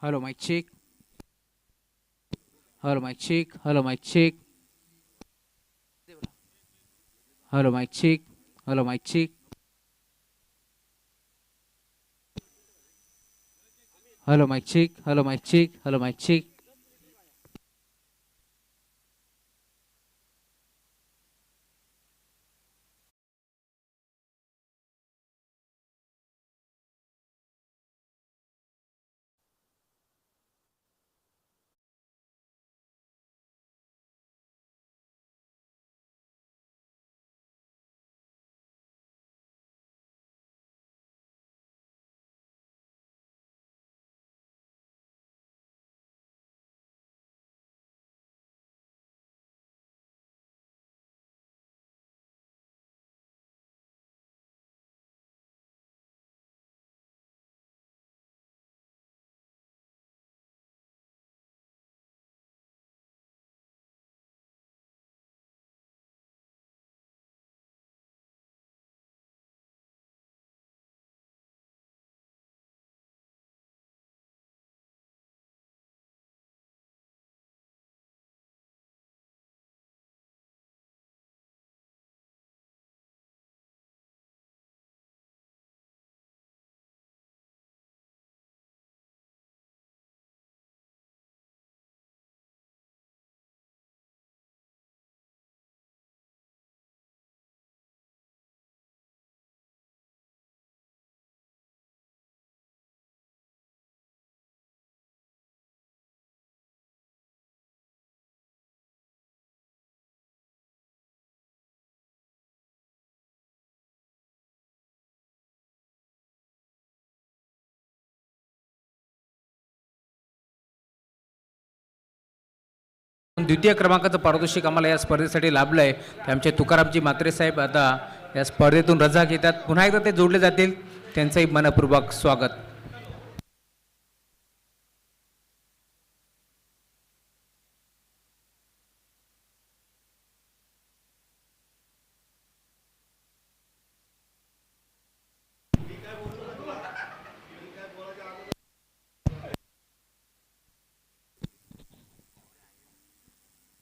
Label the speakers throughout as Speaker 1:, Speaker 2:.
Speaker 1: Hello, mic check. Hello, mic check. Hello, mic check. Hello, mic check. Hello, mic check. Hello, mic check. Hello, mic check. Hello, mic check.
Speaker 2: द्वितीय क्रमांकाचं पारितोषिक आम्हाला या स्पर्धेसाठी लाभलं आहे. ते आमचे तुकारामजी म्हात्रे साहेब आता या स्पर्धेतून रजा घेतात. पुन्हा एकदा ते जोडले जातील. त्यांचंही मनपूर्वक स्वागत.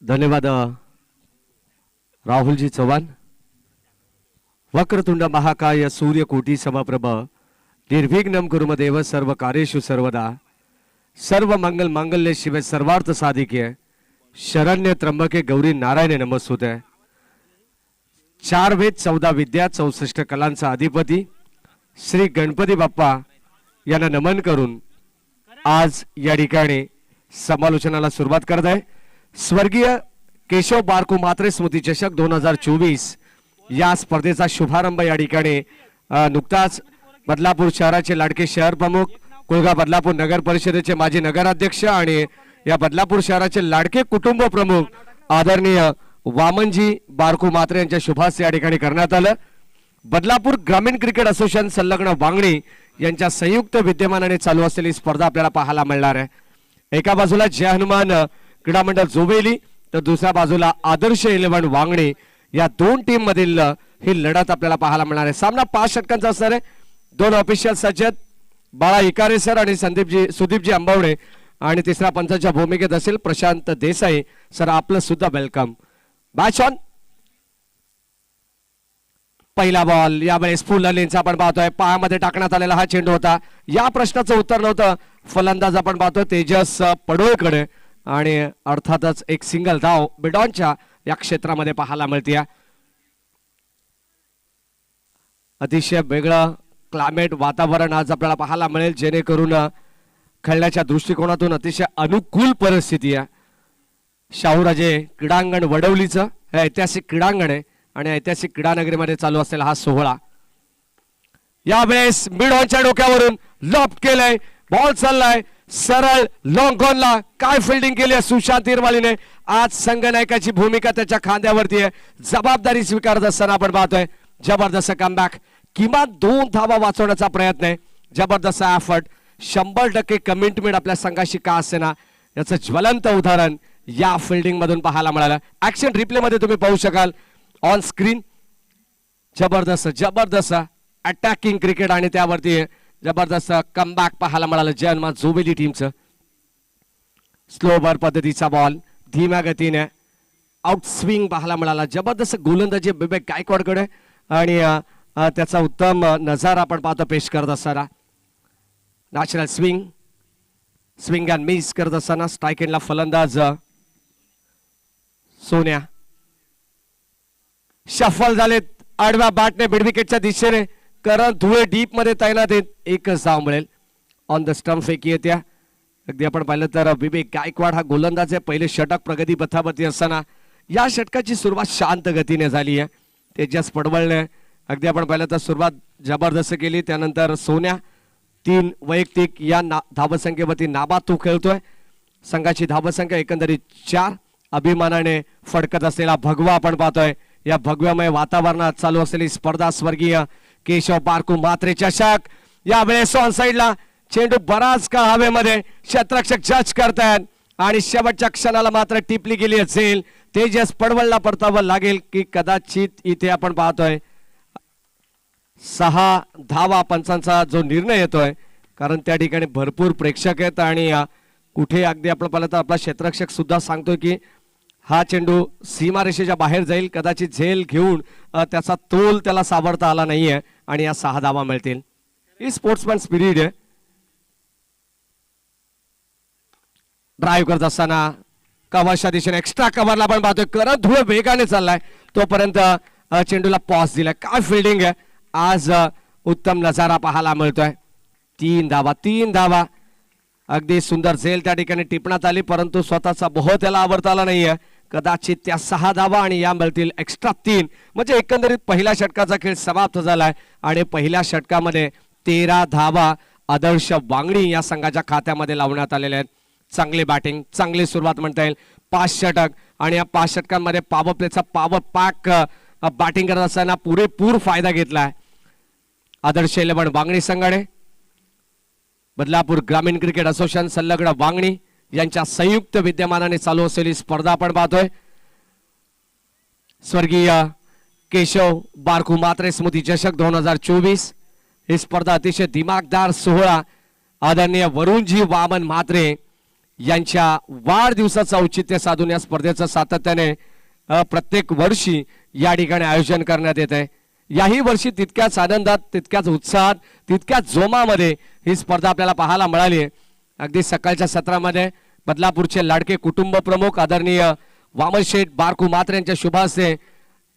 Speaker 3: धन्यवाद राहुलजी चव्हाण. वक्रतुंड महाकाय सूर्यकोटी समप्रभ निर्विघ्नं कुरुमदेव सर्व कार्येषु सर्वदा सर्व मंगल मांगल्ये शिवे सर्वार्थ साधिके शरण्य त्र्यंबके गौरी नारायणे नमस्तुते. 4 वेद 14 विद्या 64 कलांचा अधिपती श्री गणपती बाप्पा यांना नमन करून आज या ठिकाणी समालोचनाला सुरुवात करत आहे. स्वर्गीय केशव बारकू म्हात्रे स्मृती चषक 2024 या स्पर्धेचा शुभारंभ या ठिकाणी नुकताच बदलापूर शहराचे लाडके शहर प्रमुख कुळगा बदलापूर नगर परिषदेचे माजी नगराध्यक्ष आणि या बदलापूर शहराचे लाडके कुटुंब प्रमुख आदरणीय वामनजी बारकू म्हात्रे यांच्या शुभास या ठिकाणी करण्यात आलं. बदलापूर ग्रामीण क्रिकेट असोसिएशन संलग्न वांगणी यांच्या संयुक्त विद्यमानाने चालू असलेली स्पर्धा आपल्याला पाहायला मिळणार आहे. एका बाजूला जय हनुमान क्रीडा मंडळ जोबेली तर दुसऱ्या बाजूला आदर्श 11 वांगणी या 2 टीम मधील ही लढत आपल्याला पाहायला मिळणार आहे. सामना 5 षटकांचा असणार आहे. 2 ऑफिशियल सज्जत बाळा इकारे सर आणि सुदीपजी अंबावडे आणि तिसऱ्या पंचाच्या भूमिकेत असेल प्रशांत देसाई सर. आपलं सुद्धा वेलकम. Match on. पहिला बॉल यावेळेस फुल लेनचा आपण पाहतोय. पायामध्ये टाकण्यात आलेला हा चेंडू होता. या प्रश्नाचं उत्तर नव्हतं. फलंदाज आपण पाहतोय तेजस पडोळकडे आणि अर्थातच एक सिंगल धाव बिडॉनच्या या क्षेत्रामध्ये पाहायला मिळते. अतिशय वेगळं क्लायमेट वातावरण आज आपल्याला पाहायला मिळेल जेणेकरून खेळण्याच्या दृष्टिकोनातून अतिशय अनुकूल परिस्थिती आहे. शाहूराजे क्रीडांगण वडवलीचं हे ऐतिहासिक क्रीडांगण आहे आणि ऐतिहासिक क्रीडानगरीमध्ये चालू असलेला हा सोहळा. यावेळेस मिड ऑनच्या डोक्यावरून लॉफ्ट केलंय. बॉल चाललाय सरळ लॉंग ऑनला. काय फिल्डिंग केली आहे सुशांत इरवालीने. आज संघनायकाची भूमिका त्याच्या खांद्यावरती आहे. जबाबदारी स्वीकारत असताना आपण पाहतोय जबरदस्त कमबॅक. किमान 2 धावा वाचवण्याचा प्रयत्न आहे. जबरदस्त एफर्ट. 100% कमिटमेंट आपल्या संघाशी का असेना याचं ज्वलंत उदाहरण या फिल्डिंग मधून पाहायला मिळालं. ऍक्शन रिप्ले मध्ये तुम्ही पाहू शकाल ऑन स्क्रीन. जबरदस्त जबरदस्त अटॅकिंग क्रिकेट आणि त्यावरती जबरदस्त कमबॅक पाहायला मिळालं जय हनुमान जोबेली टीमचं. स्लो ओव्हर पद्धतीचा बॉल धीम्या गतीने आउट स्विंग पाहायला मिळाला. जबरदस्त गोलंदाजी बिबेक गायकवाडकडे आणि त्याचा उत्तम नजारा आपण पाहतो पेश करत असताना. Natural swing swing and miss करत असताना स्ट्राईक एंडला फलंदाज सोन्या. शफल झालेत आडव्या बॅटने मिड विकेटच्या दिशेने. करण धुळे डीप मध्ये तैनात आहेत. एकच धाव मिळेल. ऑन द स्टंप फेकी येत्या. अगदी आपण पाहिलं तर विवेक गायकवाड हा गोलंदाज आहे. पहिले षटक प्रगती पथावरती असताना या षटकाची सुरुवात शांत गतीने झाली आहे. तेजस पडवळने अगदी आपण पाहिलं तर सुरुवात जबरदस्त केली. त्यानंतर सोन्या 3 वैयक्तिक या धावसंख्येवरती नाबाद तो खेळतोय. संघाची धावसंख्या एकंदरीत 4. अभिमानाने फडकत असलेला भगवा आपण पाहतोय. या भगव्यामय वातावरणात चालू असलेली स्पर्धा स्वर्गीय केशव बारकू मात्रे चषक. यावेळेस ऑन साइडला चेंडू बराच काळ हवेमध्ये क्षेत्ररक्षक जज करतायत आणि शेवटच्या क्षणाला मात्र टिपली गेली असेल. तेजस पडवळला परतावं लागेल की कदाचित इथे आपण पाहतोय 6 धावा पंचांचा जो निर्णय येतोय. कारण त्या ठिकाणी भरपूर प्रेक्षक आहेत आणि कुठे अगदी आपण पाहिलं तर आपला क्षेत्ररक्षक सुद्धा सांगतोय की हा चेंडू सीमारेषेच्या बाहेर जाईल. कदाचित झेल घेऊन त्याचा तोल त्याला सावरता आला नाहीये आणि या 6 धावा मिळतील. ही स्पोर्ट्समॅन स्पिरिट आहे. ड्राईव्ह करत असताना कव्हरच्या दिशेने एक्स्ट्रा कव्हरला आपण पाहतोय. करण धुळे वेगाने चाललाय. तोपर्यंत चेंडूला पॉज दिलाय. काय फिल्डिंग आहे आज. उत्तम नजारा पाहायला मिळतोय. 3 धावा. अगदी सुंदर झेल त्या ठिकाणी टिपण्यात आली परंतु स्वतःचा मोह त्याला आवरता आला नाहीये. कदाचित त्या 6 धावा आणि या मिळतील एक्स्ट्रा 3. म्हणजे एकंदरीत पहिल्या षटकाचा खेळ समाप्त झालाय आणि पहिल्या षटकामध्ये 13 धावा आदर्श वांगणी या संघाच्या खात्यामध्ये लावण्यात आलेल्या आहेत. चांगली बॅटिंग चांगली सुरुवात म्हणता येईल. 5 षटक आणि या 5 षटकांमध्ये पॉवर प्लेचा पॉवर पॅक बॅटिंग करत असताना पुरेपूर फायदा घेतलाय आदर्श 11 वांगणी संघाने. बदलापूर ग्रामीण क्रिकेट असोसिएशन संलग्न वांगणी यांच्या संयुक्त विद्यमानाने चालू असलेली स्पर्धा आपण पाहतोय. स्वर्गीय केशव बारकू मात्रे स्मृती चषक 2024. ही स्पर्धा अतिशय दिमागदार सोहळा आदरणीय वरुणजी वामन म्हात्रे यांच्या वाढदिवसाचं औचित्य साधून या स्पर्धेचं सातत्याने प्रत्येक वर्षी या ठिकाणी आयोजन करण्यात येत आहे. याही वर्षी तितक्याच आनंदात तितक्याच उत्साहात तितक्याच जोमामध्ये ही स्पर्धा आपल्याला पाहायला मिळाली आहे. अगदी सकाळच्या सत्रामध्ये बदलापूरचे लाडके कुटुंब प्रमुख आदरणीय वामनशेठ बारकू मात्रे यांच्या शुभ हस्ते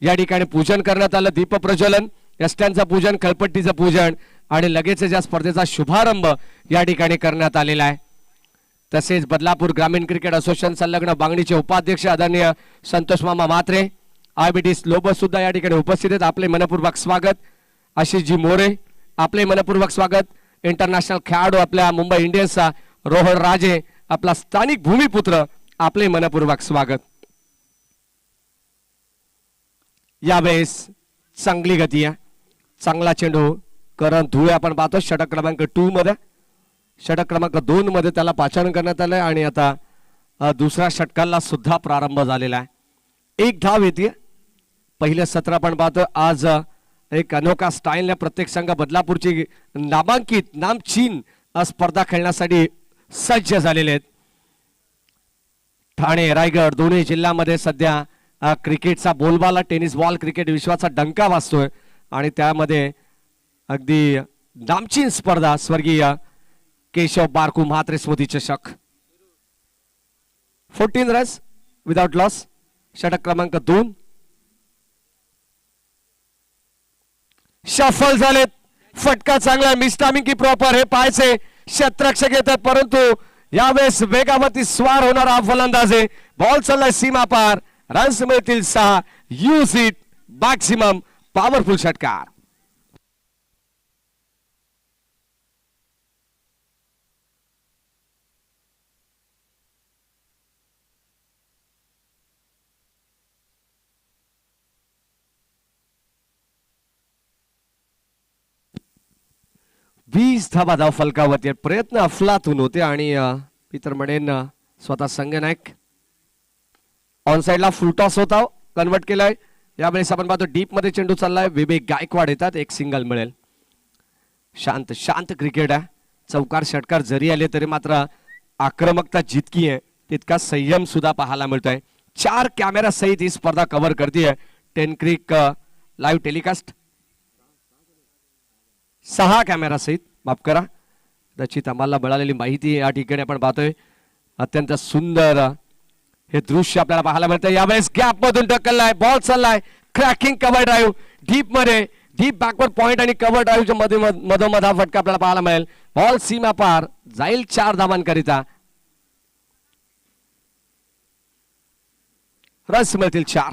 Speaker 3: या ठिकाणी पूजन करण्यात आलं. दीप प्रज्वलन यष्ट्यांचं पूजन कळपट्टीचं पूजन आणि लगेच या स्पर्धेचा शुभारंभ या ठिकाणी करण्यात आलेला आहे. तसेच बदलापूर ग्रामीण क्रिकेट असोसिएशन संलग्न वांगणीचे उपाध्यक्ष आदरणीय संतोष मामा म्हात्रे आयबीटीस लोबस सुद्धा या ठिकाणी उपस्थित आहेत. आपले मनपूर्वक स्वागत. आशिषजी मोरे आपले मनपूर्वक स्वागत. इंटरनॅशनल खेळाडू आपल्या मुंबई इंडियन्सचा रोहन राजे आपला स्थानिक भूमिपुत्र आपले मनपूर्वक स्वागत. यावेळेस चांगली गती आहे. चांगला चेंडू करण धुळे आपण पाहतो षटक क्रमांक 2 मध्ये. षटक क्रमांक 2 मध्ये त्याला पाचारण करण्यात आलंय आणि आता दुसऱ्या षटकाला सुद्धा प्रारंभ झालेला आहे. 1 धाव येते. पहिलं सत्र आपण पाहतो. आज एक अनोखा स्टाईलने प्रत्येक संघ बदलापूरची नामांकित नामचीन स्पर्धा खेळण्यासाठी सज्ज झालेले आहेत. ठाणे रायगड दोन्ही जिल्ह्यामध्ये सध्या क्रिकेटचा बोलबाला टेनिस बॉल क्रिकेट विश्वाचा डंका वाजतोय आणि त्यामध्ये अगदी नामचीन स्पर्धा स्वर्गीय केशव बारकू म्हात्रे स्मृती चषक. 14 रन्स विदाउट लॉस. षटक क्रमांक 2. शफल झालेत. फटका चांगला मिस्टामिंग की प्रॉपर हे पाहायचे क्षेत्ररक्षक येतात परंतु यावेळेस वेगावरती स्वार होणारा हा फलंदाज आहे. बॉल चाललाय सीमा पार. रन्स मिळतील 6. यूज इट मॅक्सिमम पॉवरफुल षटकार. वीस धावा धाव फलकावरती. प्रयत्न अफलातून होते आणि मी तर म्हणेन स्वतः संगनायक ऑन साइडला फुल टॉस होता कन्वर्ट केलाय. यावेळेस आपण पाहतो डीप मध्ये चेंडू चाललाय. विवेक गायकवाड येतात. एक सिंगल मिळेल. शांत क्रिकेट आहे. चौकार षटकार जरी आले तरी मात्र आक्रमकता जितकी आहे तितका संयम सुद्धा पाहायला मिळतोय. 4 कॅमेरा सहित ही स्पर्धा कव्हर करते 10 क्रिक लाईव्ह टेलिकास्ट. 6 कॅमेरा सहित, माफ करा, त्याची आम्हाला मिळालेली माहिती या ठिकाणी आपण पाहतोय. अत्यंत सुंदर हे दृश्य आपल्याला पाहायला मिळतंय. यावेळेस गॅप मधून ढकललाय, बॉल चाललाय, क्रॅकिंग कव्हर ड्राईव्ह डीप मध्ये, डीप बॅकवर्ड पॉइंट आणि कव्हर ड्राईव्हच्या मध्ये मधोमध हा फटका आपल्याला पाहायला मिळेल. बॉल सीमा पार जाईल 4 धावांकरिता. रस मिळतील 4.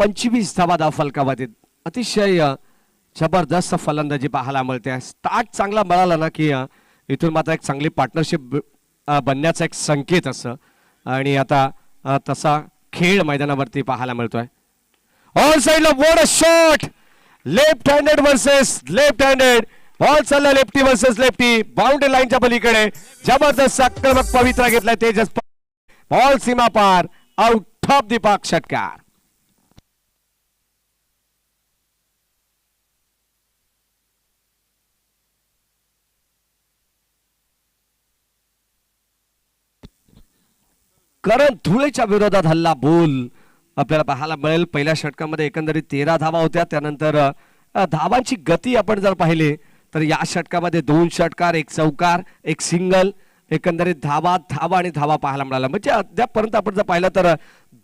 Speaker 3: पंचवीस धावा धाव फलकावतीत. अतिशय जबरदस्त फलंदाजी पाहायला मिळते. स्टार्ट चांगला मिळाला ना की इथून मात्र एक चांगली पार्टनरशिप बनण्याचा एक संकेत असं, आणि आता तसा खेळ मैदानावरती पाहायला मिळतोय. ऑल साइडला board shot, left handed versus left handed, ball चालला लेफ्टी वर्सेस लेफ्टी, बाउंड्री लाईनच्या पलीकडे जबरदस्त आक्रमक पवित्रा घेतलाय तेजस. बॉल सीमा पार, आउट ऑफ द पार्क षटकार. करण धुळेच्या विरोधात हल्ला बोल आपल्याला पाहायला मिळेल. पहिल्या षटकामध्ये एकंदरीत 13 धावा होत्या. त्यानंतर धावांची गती आपण जर पाहिली तर या षटकामध्ये 2 षटकार, 1 चौकार, 1 सिंगल, एकंदरीत धावा धावा आणि धावा पाहायला मिळाला. म्हणजे अद्यापर्यंत आपण जर पाहिलं तर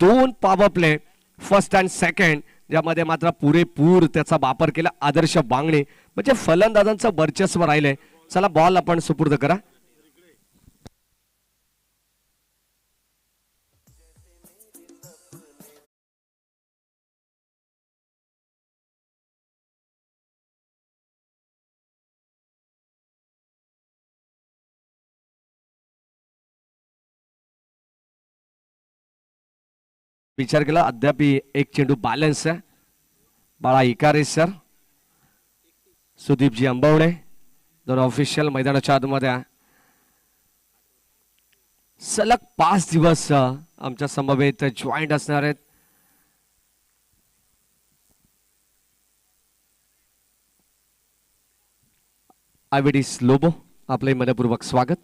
Speaker 3: 2 power play first and second, ज्यामध्ये मात्र पुरेपूर त्याचा वापर केला आदर्श बांगणे. म्हणजे फलंदाजांचं वर्चस्व राहिलंय. चला बॉल आपण सुपूर्द करा. विचार केला अद्याप एक चेंडू बॅलन्स आहे. बाळा इकारे सर, सुदीपजी अंबवणे, 2 ऑफिशियल मैदानाच्या आतमध्ये. सलग 5 दिवस आमच्या समवेत जॉईंट असणार आहेत. आयव्हिडीस लोबो, आपले मनपूर्वक स्वागत.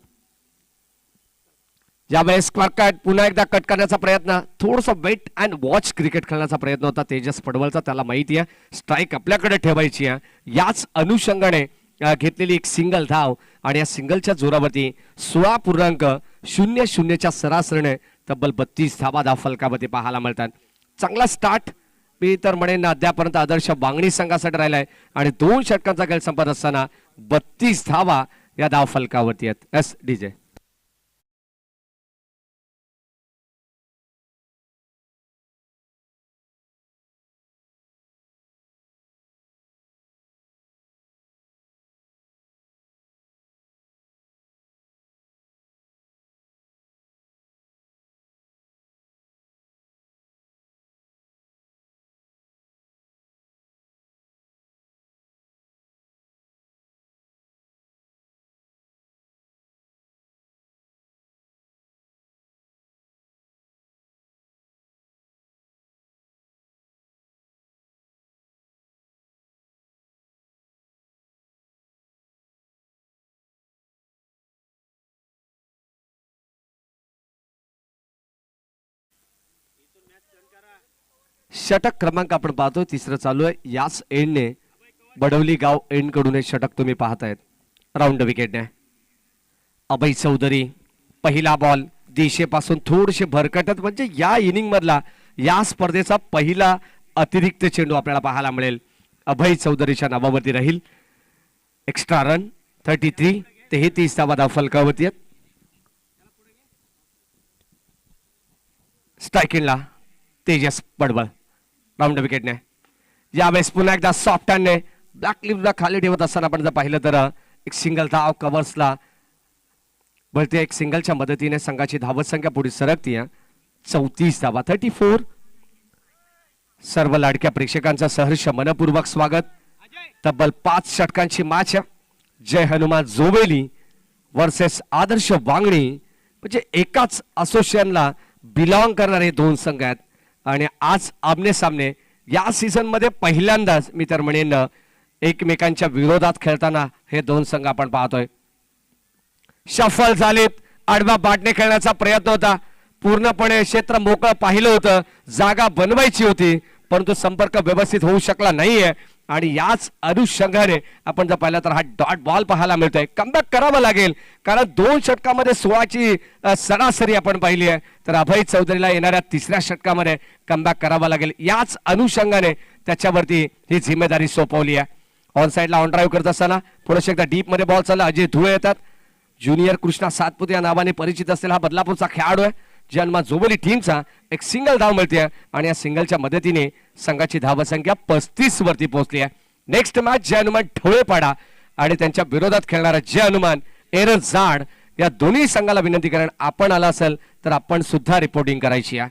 Speaker 3: यावेळेस क्वार्काट पुन्हा एकदा कट करण्याचा प्रयत्न, थोडंसं वेट अँड वॉच क्रिकेट खेळण्याचा प्रयत्न होता तेजस पडवलचा. त्याला माहिती आहे स्ट्राईक आपल्याकडे ठेवायची आहे. याच अनुषंगाने घेतलेली एक सिंगल धाव आणि या सिंगलच्या जोरावरती 16.00च्या सरासरीने तब्बल 32 धावा धाव फलकावरती पाहायला मिळतात. चांगला स्टार्ट मी तर म्हणेन अद्यापर्यंत आदर्श बांगणी संघासाठी राहिलाय आणि 2 षटकांचा खेळ संपत असताना 32 धावा या धाव फलकावरती आहेत. S DJ. षटक क्रमांक आपण पाहतोय 3रं चालू आहे. याच एंडने बडवली गाव एंड कडून हे षटक तुम्ही पाहतायत. राऊंड विकेटने अभय चौधरी, पहिला बॉल दिशेपासून थोडेसे भरकटत, म्हणजे या इनिंग मधला या स्पर्धेचा पहिला अतिरिक्त चेंडू आपल्याला पाहायला मिळेल. अभय चौधरीच्या नावावरती राहील. एक्स्ट्रा रन 33, 33 धावा धाव फलकावरती आहेत. स्ट्रायकिंगला तेजस पडवळ. राऊंड विकेटने यावेळेस पुन्हा एकदा सॉफ्ट हँडने ब्लॅक लिव्हला खाली ठेवत असताना आपण जर पाहिलं तर एक सिंगल धाव कव्हर्सला बळते. एक सिंगलच्या मदतीने संघाची धावत संख्या पुढे सरकती 34 धावा 34. सर्व लाडक्या प्रेक्षकांचं सहर्ष मनपूर्वक स्वागत. तब्बल 5 षटकांची मॅच. जय हनुमान जोवेली वर्सेस आदर्श वांगणी, म्हणजे एकाच असोसिएशनला बिलॉंग करणारे 2 संघ आहेत आणि आज आमने सामने या सीझन मध्ये पहिल्यांदाच मी तर म्हणेन एकमेकांच्या विरोधात खेळताना हे दोन संघ आपण पाहतोय. शफल झालेत, आडवा बाटणे खेळण्याचा प्रयत्न होता, पूर्णपणे क्षेत्र मोकळं पाहिलं होतं, जागा बनवायची होती परंतु संपर्क व्यवस्थित होऊ शकला नाहीये आणि याच अनुषंगाने आपण जर पाहिलं तर हा डॉट बॉल पाहायला मिळतोय. कमबॅक करावं लागेल कारण 2 षटकामध्ये 16ची सरासरी आपण पाहिली आहे, तर अभय चौधरीला येणाऱ्या 3ऱ्या षटकामध्ये कमबॅक करावा लागेल. याच अनुषंगाने त्याच्यावरती ही जिम्मेदारी सोपवली आहे. ऑन साईडला ऑन ड्राईव्ह करत असताना पुढे एकदा डीप मध्ये बॉल चालला, अजय धुळे येतात. ज्युनियर कृष्णा सातपुते या नावाने परिचित असलेला हा बदलापूरचा खेळाडू आहे, ज्यांना जोबली टीमचा एक सिंगल धाव मिळते आणि या सिंगलच्या मदतीने संघाची धावसंख्या 35 वरती पोहोचली आहे. नेक्स्ट मॅच जय हनुमान ढवळेपाडा आणि त्यांच्या विरोधात खेळणारा जय हनुमान एरन जाड या दोन्ही संघाला विनंती करेन, आपण आला असेल तर आपण सुद्धा रिपोर्टिंग करायची आहे.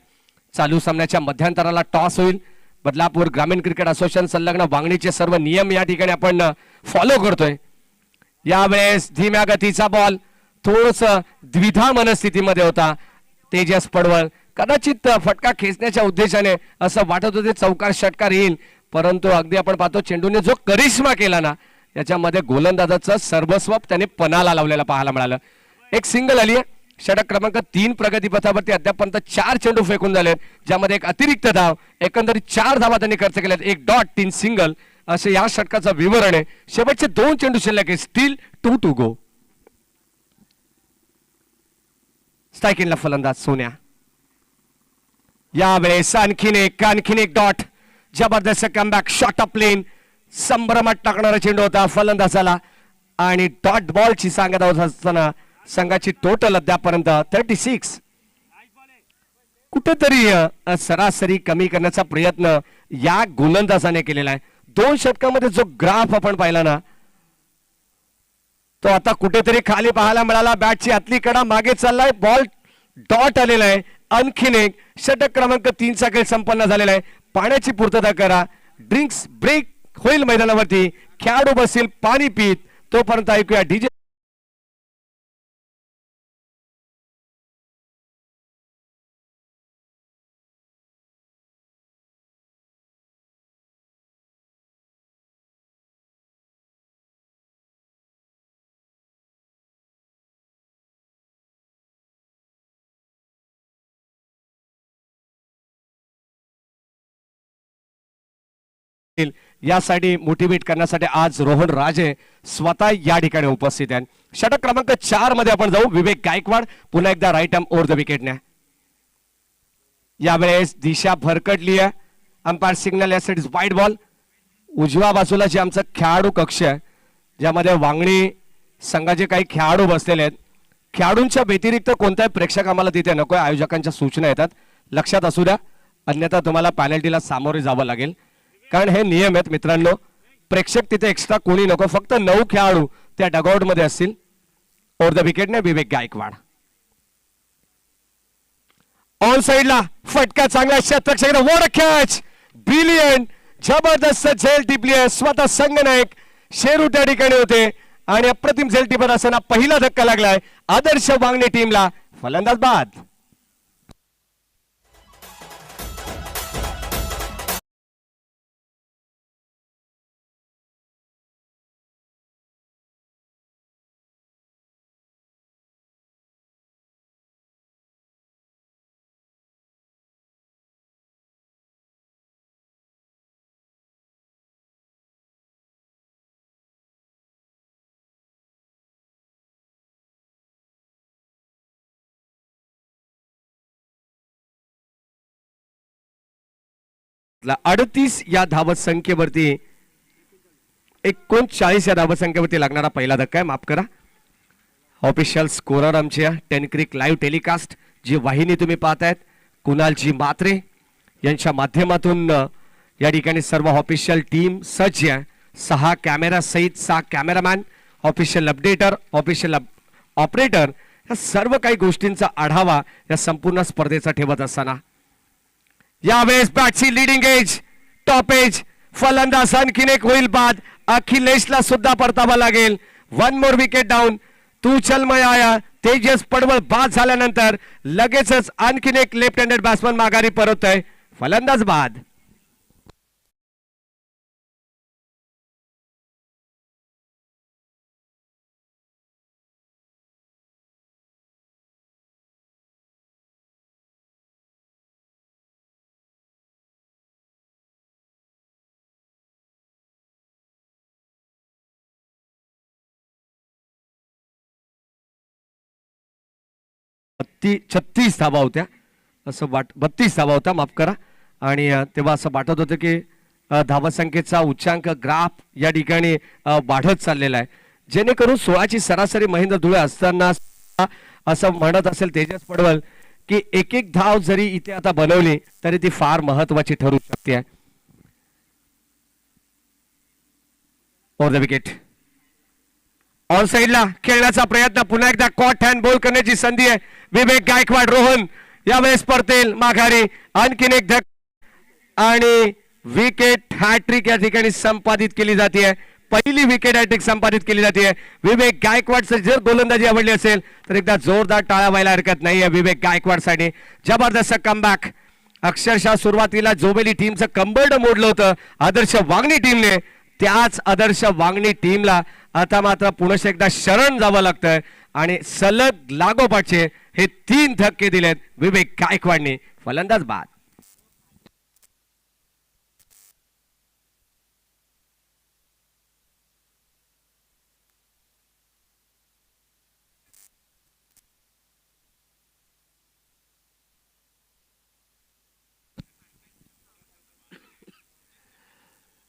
Speaker 3: चालू सामन्याच्या मध्यांतराला टॉस होईल. बदलापूर ग्रामीण क्रिकेट असोसिएशन संलग्न वांगणीचे सर्व नियम या ठिकाणी आपण फॉलो करतोय. यावेळेस धीम्या गतीचा बॉल थोडस द्विधा मनस्थितीमध्ये होता तेजस पडवळ, कदाचित फटका खेचण्याच्या उद्देशाने असं वाटत होते चौकार षटकार येईल, परंतु अगदी आपण पाहतो चेंडूने जो करिश्मा केला ना याच्यामध्ये गोलंदाजाचं सर्वस्व त्याने पणाला लावलेला पाहायला मिळालं. एक सिंगल आली आहे. षटक क्रमांक 3 प्रगतीपथावरती अद्यापर्यंत 4 चेंडू फेकून झालेत, ज्यामध्ये एक अतिरिक्त धाव, एकंदरीत 4 धावा त्यांनी खर्च केल्यात, 1 डॉट 3 सिंगल असे या षटकाचं विवरण आहे. शेवटचे 2 चेंडू शिल्लक आहे, स्टील 2 टू गो. स्ट्रायकिंगला फलंदाज सोन्या. यावेळेस आणखीन एक डॉट, जबरदस्त कमबॅक, शॉट अप लेन, संभ्रमात टाकणारा चेंडू होता फलंदाजाला आणि डॉट बॉलची सांगत होत असताना संघाची टोटल अद्यापर्यंत 36. कुठेतरी सरासरी कमी करण्याचा प्रयत्न या गोलंदाजाने केलेला आहे. 2 षटकामध्ये जो ग्राफ आपण पाहिला ना तो आता कुठेतरी खाली पाहायला मिळाला. बॅटची आतली कडा मागे चाललाय, बॉल डॉट आलेला आहे. आणखीन एक षटक क्रमांक 3 चा खेळ संपन्न झालेला आहे. पाण्याची पूर्तता करा, ड्रिंक्स ब्रेक होईल मैदानावरती, खेळाडू बसतील पाणी पीत, तोपर्यंत ऐकूया डीजे. यासाठी मोटिवेट करण्यासाठी आज रोहन राजे स्वतः या ठिकाणी उपस्थित आहेत. षटक क्रमांक 4 मध्ये आपण जाऊ. विवेक गायकवाड पुन्हा एकदा राईट आर्म ओव्हर द विकेटने. यावेळेस दिशा भरकटली आहे. अंपायर सिग्नल यासाठी वाईड बॉल. उजव्या बाजूला जे आमचं खेळाडू कक्ष आहे ज्यामध्ये वांगणी संघाचे काही खेळाडू बसलेले आहेत. खेळाडूंच्या व्यतिरिक्त कोणताही प्रेक्षक आम्हाला तिथे नको, आयोजकांच्या सूचना येतात, लक्षात असू द्या, अन्यथा तुम्हाला पॅनल्टीला सामोरे जावं लागेल. कारण हे नियम आहेत मित्रांनो. प्रेक्षक तिथे एक्स्ट्रा कोणी नको, फक्त 9 खेळाडू त्या डगआउट मध्ये असतील. ओव्हर द विकेटने विवेक गायकवाड. ऑन साइडला फटका चांगला, शतक, वॉट अ कॅच, ब्रिलियंट, जबरदस्त झेल टिपली आहे. स्वतः संघनायक शेरू त्या ठिकाणी होते आणि अप्रतिम झेल टिपत असताना पहिला धक्का लागलाय आदर्श वांगणे टीमला. फलंदाज बाद. ला 38 या धावत संख्येवरती 39 या धावत संख्येवरती लागणारा पहिला धक्का आहे. माफ करा. ऑफिशियल स्कोरर आमच्या 10 क्रिक लाईव्ह टेलिकास्ट जी वाहिनी तुम्ही पाहतायत कुणालजी मात्रे यांच्या माध्यमातून या ठिकाणी सर्व ऑफिशियल टीम सज्ज आहे. 6 कॅमेरा सहित 6 cameraman, official updater, official operator या सर्व काही गोष्टींचा आढावा या संपूर्ण स्पर्धेचा ठेवत असताना यावेळेस बॅटची लीडिंग एज, टॉप एज, फलंदाज आणखीन एक होईल बाद. अखिलेशला सुद्धा परतावा लागेल. 1 मोर विकेट डाऊन. तू चल मैं आया. तेजस पडवळ बाद झाल्यानंतर लगेचच आणखीन एक लेफ्ट हँडेड बॅट्समन माघारी परततोय. फलंदाज बाद. 36 धावा होत्या असं 32 धावा होत्या, माफ करा. आणि तेव्हा असं वाटत होतं की धावसंख्येचा उच्चांक ग्राफ या ठिकाणी वाढत चाललेला आहे, जेणेकरून 16ची सरासरी महेंद्र धुळे असताना असं म्हणत असेल तेजस पडवल की एक एक धाव जरी इथे आता बनवली तरी ती फार महत्वाची ठरू शकते. ओव्हर द विकेट, ऑन साइडला खेळण्याचा प्रयत्न, पुन्हा एकदा कॉट हँड बॉल करण्याची संधी आहे. विवेक गायकवाड, रोहन यावेळेस परतेल माघारी, आणखीन एक धक आणि विकेट हॅट्रिक या ठिकाणी संपादित केली जाते. पहिली विकेट हॅट्रिक संपादित केली जाते. विवेक गायकवाडचं जर गोलंदाजी आवडली असेल तर एकदा जोरदार टाळ्या व्हायला हरकत नाहीये विवेक गायकवाडसाठी. जबरदस्त कमबॅक, अक्षरशः सुरुवातीला जोबेली टीमचं कंबरड मोडलं होतं आदर्श वांगणी टीमने, त्याच आदर्श वांगणी टीमला आता मात्र पुन्हा एकदा शरण जावं लागतंय आणि सलग लागोपाठचे हे 3 धक्के दिलेत विवेक गायकवाडने. फलंदाज बाद.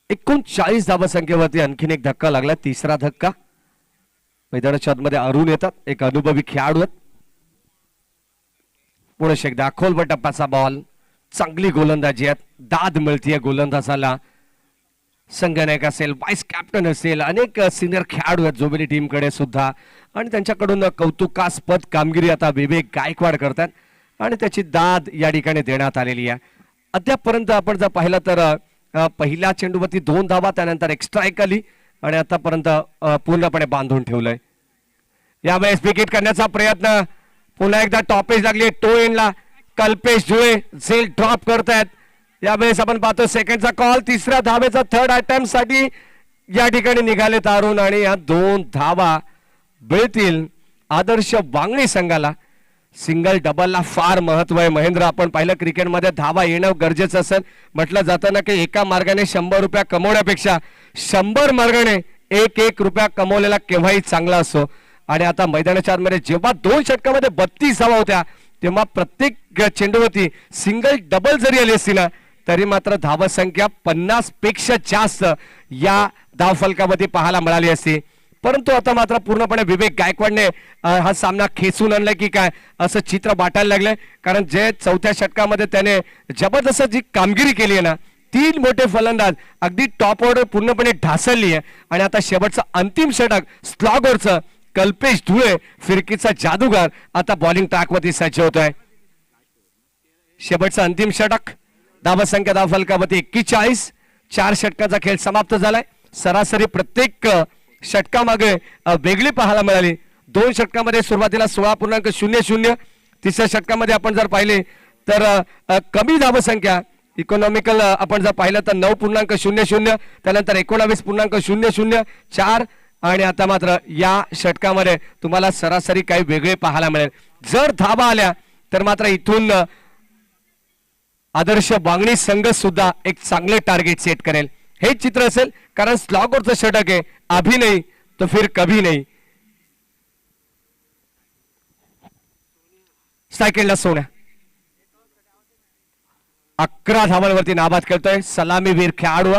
Speaker 3: एकूण 40 धावसंख्येवरती आणखीन एक धक्का लागला, तिसरा धक्का. मैदानाच्या आतमध्ये अरुण येतात, एक अनुभवी खेळाडू आहेत. पुढे एकदा खोलवर टप्प्याचा बॉल, चांगली गोलंदाजी आहेत, दाद मिळतीये गोलंदाजाला. संघनायक असेल, व्हाईस कॅप्टन असेल, अनेक सिनियर खेळाडू आहेत जोबेली टीमकडे सुद्धा, आणि त्यांच्याकडून कौतुकास्पद कामगिरी आता विवेक गायकवाड करतात आणि त्याची दाद या ठिकाणी देण्यात आलेली आहे. अद्यापपर्यंत आपण जर पाहिलं तर पहिल्या चेंडूवरती 2 धावा, त्यानंतर एक्स्ट्रा एक आली आणि आतापर्यंत पूर्णपणे बांधून ठेवलंय. यावेळेस विकेट करण्याचा प्रयत्न, पुन्हा एकदा टॉपेज लागली टो एंडला. कल्पेश जुळे झेल ड्रॉप करतायत. यावेळेस आपण पाहतो सेकंडचा कॉल, तिसऱ्या धावेचा थर्ड अटेम्प्ट साठी या ठिकाणी निघाले तारून आणि या 2 धावा मिळतील आदर्श वांगणी संघाला. सिंगल डबलला फार महत्व आहे महेंद्र. आपण पाहिलं क्रिकेटमध्ये धावा येणं गरजेचं असेल. म्हटलं जातं ना की एका मार्गाने 100 रुपया कमवण्यापेक्षा 100 मार्गाने 1 रुपया कमवलेला केव्हाही चांगला असतो. आणि आता मैदानाच्या आतमध्ये जेव्हा 2 षटकामध्ये 32 धावा होत्या तेव्हा प्रत्येक चेंडूवरती सिंगल डबल जरी आली असती ना तरी मात्र धावसंख्या 50 पेक्षा जास्त या धावफलकामध्ये पाहायला मिळाली असती. परंतु आता मात्र पूर्णपणे विवेक गायकवाडने हा सामना खेचून आणलाय की काय असं चित्र वाटायला लागलंय. कारण जे 4थ्या षटकामध्ये त्याने जबरदस्त जी कामगिरी केली आहे ना, 3 मोठे फलंदाज अगदी टॉप ऑर्डर पूर्णपणे ढासळली आहे. आणि आता शेवटचं अंतिम षटक स्लॉगरचं कल्पेश धुळे फिरकीचा जादूगार आता बॉलिंग ट्रॅकवरती सज्ज होतोय. शेवटचं अंतिम षटक, धावसंख्या धावफलकावरती 41. 4 षटकाचा खेळ समाप्त झालाय. सरासरी प्रत्येक षटकामागे वेगळी पाहायला मिळाली. 2 षटकामध्ये सुरुवातीला 16.00, तिसऱ्या षटकामध्ये आपण जर पाहिले तर कमी धावसंख्या इकॉनॉमिकल आपण जर पाहिलं तर 9.00, त्यानंतर 19.00, आणि आता मात्र या षटकामध्ये तुम्हाला सरासरी काही वेगळे पाहायला मिळेल. जर धावा आल्या तर मात्र इथून आदर्श वांगणी संघ सुद्धा एक चांगले टार्गेट सेट करेल. हे चित्र असेल, कारण स्लॉगरचं षटक आहे, अभी नहीं तो फिर कभी नहीं. सायकलला सोन्या 11 धावांवरती नाबाद करतोय सलामीवीर खेळाडू.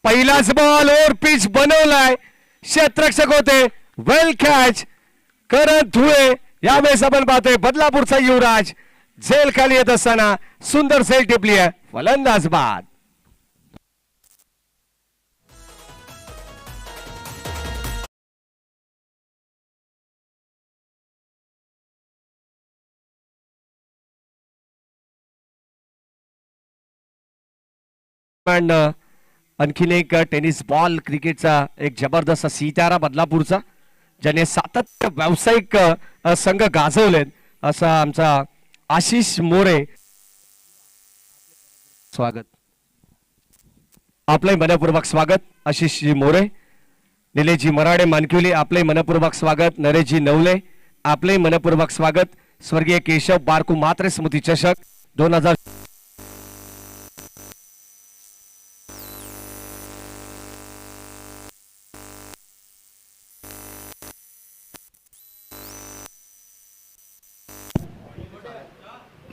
Speaker 3: पहिलाच बॉल ओव्हर पिच बनवलाय, क्षेत्ररक्षक होते, वेल कॅच करत धुळे. यावेळेस आपण पाहतोय बदलापूरचा युवराज झेल खाली येत असताना सुंदर झेल टिपली आहे. फलंदाज बाद. आणखीन एक टेनिस बॉल क्रिकेटचा एक जबरदस्त सितारा बदलापूरचा, ज्याने सातत्य व्यावसायिक संघ गाजवलेत असा आमचा आशिष मोरे. स्वागत, आपले मनपूर्वक स्वागत आशिषजी मोरे. निलेशजी मराडे मानकिवली आपले मनपूर्वक स्वागत. नरेशजी नवले आपले मनपूर्वक स्वागत. स्वर्गीय केशव बारकू मात्रे स्मृती चषक 2000.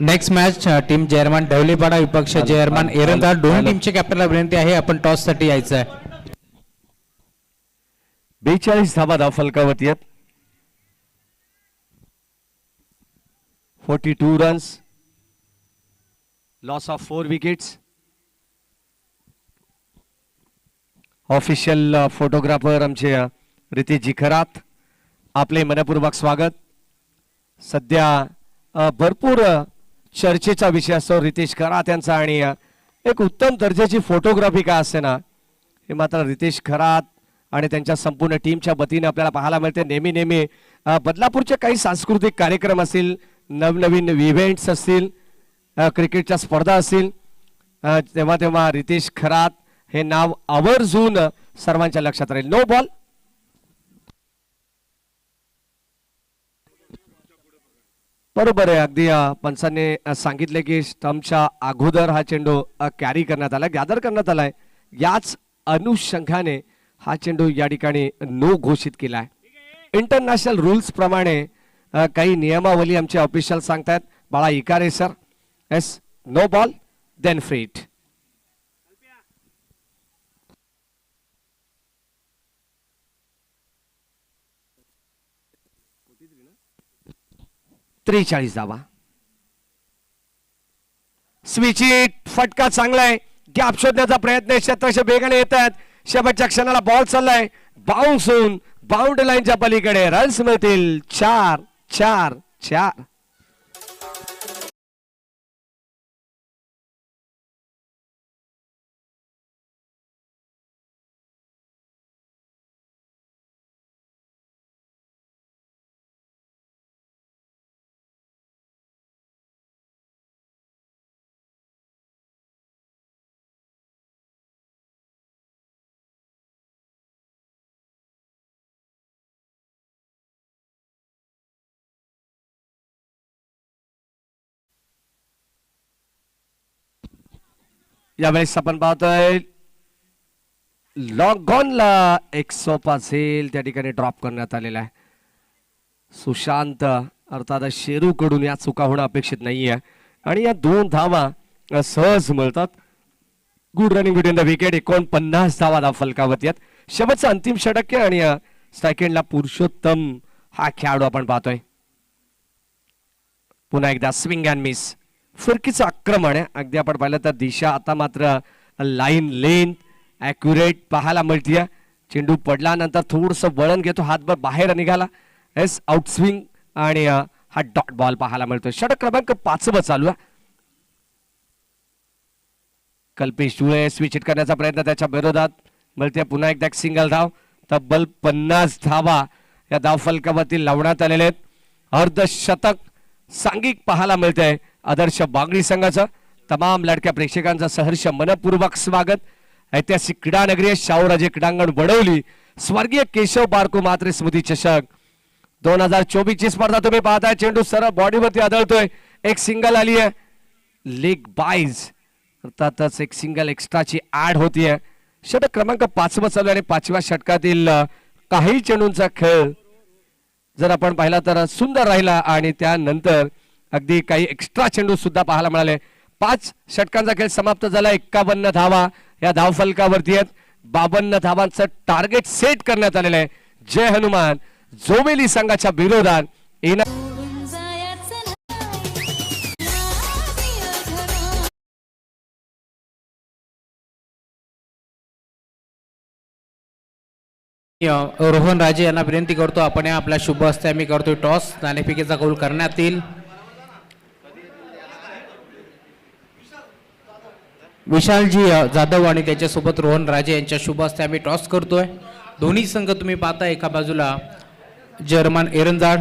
Speaker 2: नेक्स्ट मॅच टीम चेअरमन ढवलीपाडा विपक्ष चेअरमन एरंदार दोन्ही टीमच्या कॅप्टनला विनंती आहे आपण टॉस साठी यायचं आहे.
Speaker 3: 42 धावा धावफलकावरती आहेत. 42 runs, loss of 4 wickets. Official photographer आमचे रितेशजी खरात, आपले मनपूर्वक स्वागत. सध्या भरपूर चर्चेचा विषय असतो रितेश खरात यांचा, आणि एक उत्तम दर्जाची फोटोग्राफी का असते ना, हे मात्र रितेश खरात आणि त्यांच्या संपूर्ण टीमच्या वतीने आपल्याला पाहायला मिळते. नेहमी बदलापूरचे काही सांस्कृतिक कार्यक्रम असतील, नवनवीन इव्हेंट्स असतील, क्रिकेटच्या स्पर्धा असतील, तेव्हा रितेश खरात हे नाव आवर्जून सर्वांच्या लक्षात राहील. No ball. बरोबर आहे, अगदी पंचांनी सांगितले की स्टंपच्या अगोदर हा चेंडू कॅरी करण्यात आला, गॅदर करण्यात आलाय. याच अनुषंगाने हा चेंडू या ठिकाणी नो घोषित केला आहे. इंटरनॅशनल रूल्स प्रमाणे काही नियमावली आमचे ऑफिशियल सांगतायत. Bala Ikare sir. Yes, no ball then free hit. 43 धावा. स्विच हिट, फटका चांगला आहे. गॅप शोधण्याचा प्रयत्न क्षेत्रशः वेगाने येत आहेत. शेवटच्या क्षणाला बॉल चाललाय, बाउन्स होऊन बाउंड्री लाईनच्या पलीकडे रन्स मिळतील. 4-4-4. यावेळेस आपण पाहतोय लॉंग ऑनला एक सोपा झेल त्या ठिकाणी ड्रॉप करण्यात आलेला आहे. सुशांत अर्थात शेरू कडून या चुका होणं अपेक्षित नाहीये, आणि या 2 धावा सहज मिळतात. Good running between the wicket. 49 धावा धावफलकावरती आहेत. शेवटचा अंतिम षटक आहे, आणि सेकंडला पुरुषोत्तम हा खेळाडू आपण पाहतोय. पुन्हा एकदा स्विंग अँड मिस, फिरकीचं आक्रमण आहे. अगदी आपण पाहिलं तर दिशा आता मात्र लाईन लेंथ ॲक्युरेट पाहायला मिळतीये. चेंडू पडल्यानंतर थोडंसं वळण घेतो, हातभर बाहेर निघाला. एस आउट स्विंग, आणि हा डॉट बॉल पाहायला मिळतोय. षटक क्रमांक 5 चालू आहे. कल्पेश जुळे स्विच हिट करण्याचा प्रयत्न, त्याच्या विरोधात मिळते पुन्हा एकदा एक सिंगल धाव. तब्बल 50 धावा या धावफलकावरती लावण्यात आलेले आहेत. अर्धशतक सांघिक पाहायला मिळतंय आदर्श बांगडी संघाचं. तमाम लाडक्या प्रेक्षकांचं सहर्ष मनपूर्वक स्वागत. ऐतिहासिक क्रीडा नगरी शाहूराजे क्रीडांगण वडवली. स्वर्गीय केशव बारको मात्रे स्मृती चषक 2024 ची स्पर्धा तुम्ही पाहताय. चेंडू सरळ बॉडीवरती आदळतोय. एक सिंगल आली आहे. लेग बाईज अर्थातच एक सिंगल एक्स्ट्राची ऍड होतीये. षटक क्रमांक 5 चालू आहे, आणि 5व्या षटकातील काही चेंडूंचा खेळ जर आपण पाहिला तर सुंदर राहिला, आणि त्यानंतर अगदी काही एक्स्ट्रा चेंडू सुद्धा पाहायला मिळाले. 5 षटकांचा खेळ समाप्त झाला. 51 धावा या धावफलकावरती आहेत. 52 धावांचं टार्गेट सेट करण्यात आलेलं आहे. जय हनुमान जोमेली संघाच्या विरोधात
Speaker 2: रोहन राजे यांना विनंती करतो, आपण आपल्या शुभ हस्ते आम्ही करतोय टॉस. नाणेफेकीचा कौल करण्यात येईल. विशालजी जाधव आणि त्याच्यासोबत रोहन राजे यांच्या शुभ हस्ते आम्ही टॉस करतोय. दोन्ही संघ तुम्ही पाहता, एका बाजूला जर्मन एरंजाड,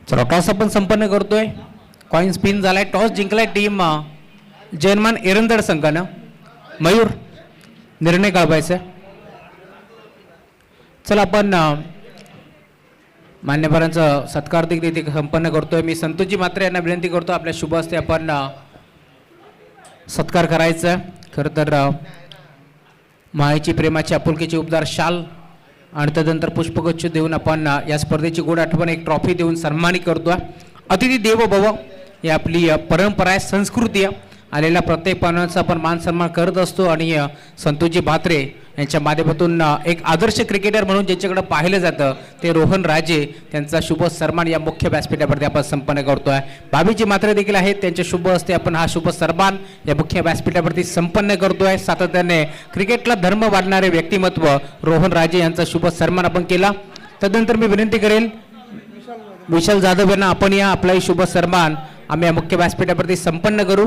Speaker 2: चला टॉस आपण संपन्न करतोय. कॉइन स्पिन झालाय. टॉस जिंकलाय टीम जर्मन एरंजाड संघानं. मयूर निर्णय कळवायचा. चला आपण मान्यवरांचा सत्कार देखील संपन्न करतोय. मी संतोषजी मात्रे यांना विनंती करतो, आपल्या शुभ हस्ते आपण सत्कार करायचा. खरं तर मायेची प्रेमाची आपुलकीची उपदार शाल आणि तदनंतर पुष्पगुच्छ देऊन आपण या स्पर्धेची गोड आठवण एक ट्रॉफी देऊन सन्मानित करतोय. अतिथी देवो भव ही आपली परंपरा आहे, संस्कृती आहे. आलेल्या प्रत्येक पाहुण्यांचा आपण मान सन्मान करत असतो आणि संतोषजी भात्रे यांच्या माध्यमातून एक आदर्श क्रिकेटर म्हणून ज्यांच्याकडे पाहिलं जातं ते रोहन राजे, त्यांचा शुभ सन्मान या मुख्य व्यासपीठावरती आपण संपन्न करतोय. भाभीजी मात्रे देखील आहेत, त्यांच्या शुभ हस्ते आपण हा शुभ सन्मान या मुख्य व्यासपीठावरती संपन्न करतोय. सातत्याने क्रिकेटला धर्म वाढणारे व्यक्तिमत्व रोहन राजे यांचा शुभ सन्मान आपण केला. तदनंतर मी विनंती करेल विशाल जाधव यांना आपण या आपला शुभ सन्मान आम्ही या मुख्य व्यासपीठावरती संपन्न करू.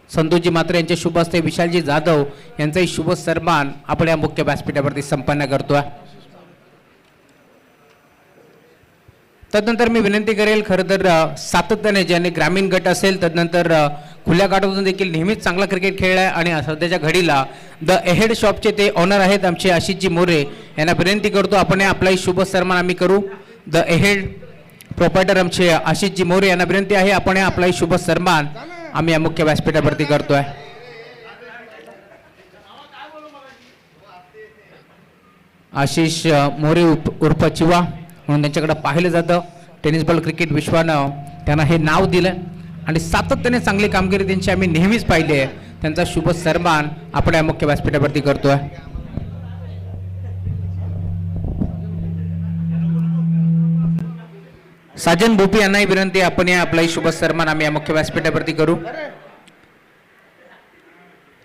Speaker 2: संतोषजी मात्रे यांच्या शुभ हस्ते विशालजी जाधव यांचाही शुभ सन्मान आपण या मुख्य व्यासपीठावरती संपन्न करतोय. तदनंतर मी विनंती करेल, खरं तर सातत्याने ज्यांनी ग्रामीण गट असेल तदनंतर खुल्या गटातून देखील नेहमीच चांगला क्रिकेट खेळलाय आणि सध्याच्या घडीला द एहेड शॉपचे ते ऑनर आहेत आमचे आशिषजी मोरे यांना विनंती करतो आपण आपलाही शुभ सन्मान आम्ही करू. द एहेड प्रोपायटर आमचे आशिषजी मोरे यांना विनंती आहे आपण आपलाही शुभ सन्मान आम्ही या मुख्य व्यासपीठावरती करतोय. आशिष मोरे उर्फ चिवा म्हणून त्यांच्याकडे पाहिलं जातं. टेनिस बॉल क्रिकेट विश्वानं त्यांना हे नाव दिलं आणि सातत्याने चांगली कामगिरी त्यांची आम्ही नेहमीच पाहिली आहे. त्यांचा शुभ सन्मान आपण या मुख्य व्यासपीठावरती करतोय. साजन भोपी यांनाही विनंती आपण या आपलाही शुभ सन्मान आम्ही या मुख्य व्यासपीठावरती करू.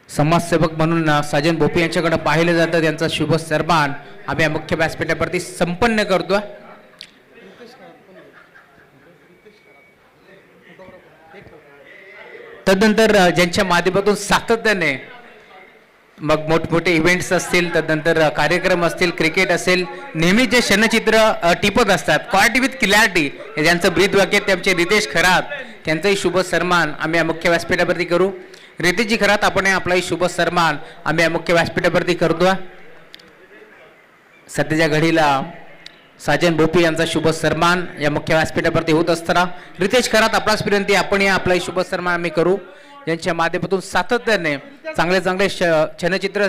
Speaker 2: समाजसेवक म्हणून साजन भोपी यांच्याकडे पाहिलं जातं, त्यांचा शुभ सन्मान आम्ही या मुख्य व्यासपीठावरती संपन्न करतोय. तदनंतर ज्यांच्या माध्यमातून सातत्याने मग मोठमोठे इव्हेंट्स असतील तदनंतर कार्यक्रम असतील क्रिकेट असेल नेहमी जे क्षणचित्र टिपत असतात क्वालिटी विथ क्लॅरिटी हे ज्यांचं ब्रीदवाक्य ते आमचे रितेश खरात त्यांचाही शुभ सन्मान आम्ही या मुख्य व्यासपीठावरती करू. रितेशजी खरात आपण आपलाही शुभ सन्मान आम्ही या मुख्य व्यासपीठावरती करतो. सध्याच्या घडीला साजन भोपी यांचा शुभ सन्मान या मुख्य व्यासपीठावरती होत असताना रितेश खरात आपलाच विनंती आपण या आपलाही शुभ सन्मान आम्ही करू. यांच्या माध्यमातून सातत्याने चांगले चांगले क्षणचित्र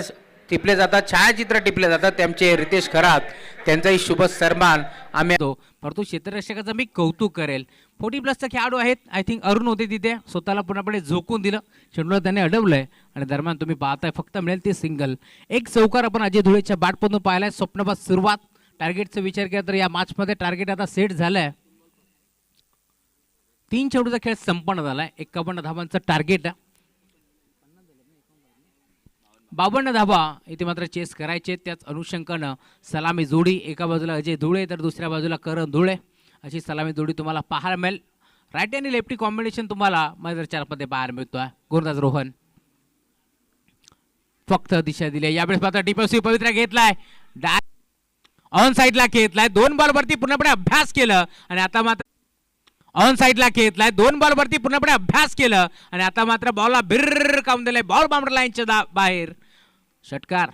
Speaker 2: टिपले जातात, छायाचित्र टिपले जातात त्यांचे रितेश खरात त्यांचाही शुभ सन्मान आम्ही
Speaker 1: परंतु क्षेत्ररक्षकाचं मी कौतुक करेल. 40+ खेळाडू आहेत. आय थिंक अरुण होते तिथे, स्वतःला पूर्णपणे झोकून दिलं, चेंडूला त्याने अडवलंय आणि दरम्यान तुम्ही पाहताय फक्त मिळेल ते सिंगल. एक चौकार आपण अजय धुळेच्या बॅटमधून पाहिलाय. स्वप्नपात सुरुवात. टार्गेटचा विचार केला तर या मॅचमध्ये टार्गेट आता सेट झालंय. 3 चेंडूचा खेळ संपन्न झालाय. 51 धावांचं टार्गेट. 52 धावा इथे मात्र चेस करायचे. त्याच अनुषंगानं सलामी जोडी, एका बाजूला अजय धुळे तर दुसऱ्या बाजूला करण धुळे अशी सलामी जोडी तुम्हाला पाहायला मिळेल. राईट आणि लेफ्टी कॉम्बिनेशन तुम्हाला मैदान 4 मध्ये पाहायला मिळतोय. गोलंदाज रोहन फक्त दिशा दिली. यावेळेस मात्र डिफेन्सिव्ह पवित्रा घेतलाय, ऑन साईडला घेतलाय, 2 बॉलवरती पूर्णपणे अभ्यास केलं आणि आता मात्र ऑन साईडला घेतलाय, 2 बॉलवरती पूर्णपणे अभ्यास केलं आणि आता मात्र बॉलला बिर्र काढून दिलाय. बॉल बाउंड्री लाईनच्या बाहेर. षटकार.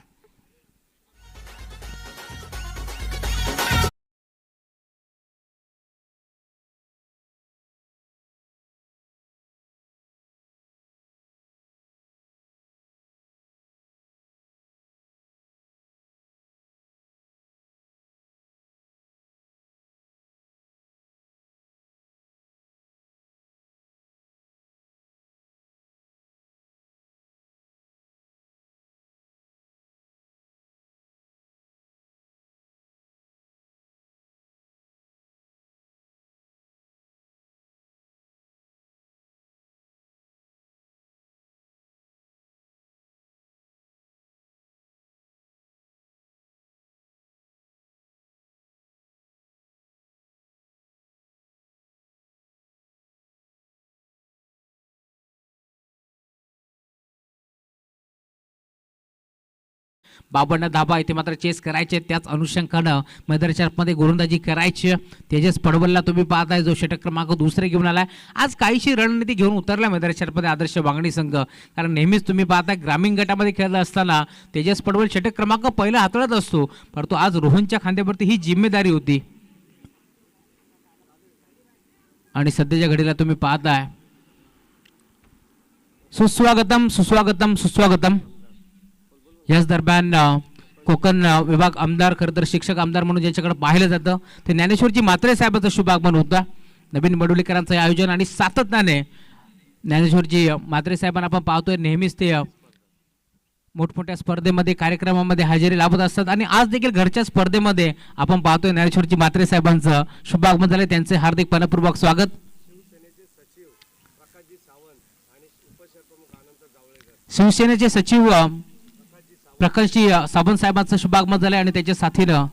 Speaker 1: बाबांना धाबा इथे मात्र चेस करायचे. त्याच अनुषंगानं मैदानामध्ये गोलंदाजी करायची. तेजस पडवलला तुम्ही पाहताय जो षटक क्रमांक 2 घेऊन आलाय. आज काहीशी रणनीती घेऊन उतरला मैदानामध्ये आदर्श वांगणी संघ. कारण नेहमीच तुम्ही पाहताय ग्रामीण गटामध्ये खेळत असताना तेजस पडवल षटक क्रमांक पहिला हाताळत असतो, परंतु आज रोहनच्या खांद्यावरती ही जिम्मेदारी होती. आणि सध्याच्या घडीला तुम्ही पाहताय सुस्वागतम सुस्वागतम सुस्वागतम. याच दरम्यान कोकण विभाग आमदार खरं तर शिक्षक आमदार म्हणून ज्यांच्याकडे पाहिलं जातं ते ज्ञानेश्वरजी म्हात्रे साहेबांचं शुभ आगमन होतं. नवीन मडुलीकरांचं हे आयोजन आणि सातत्याने ज्ञानेश्वरजी म्हात्रे साहेबांना आपण पाहतोय नेहमीच ते मोठमोठ्या स्पर्धेमध्ये कार्यक्रमामध्ये हजेरी लाभत असतात आणि आज देखील घरच्या स्पर्धेमध्ये आपण पाहतोय ज्ञानेश्वरजी म्हात्रे साहेबांचं शुभ आगमन झाले. त्यांचे हार्दिक मनपूर्वक स्वागत. शिवसेनेचे सचिव प्रकाशजी सावंत साहेबांचं शुभ आगमन झालंय आणि त्याच्या साथीनं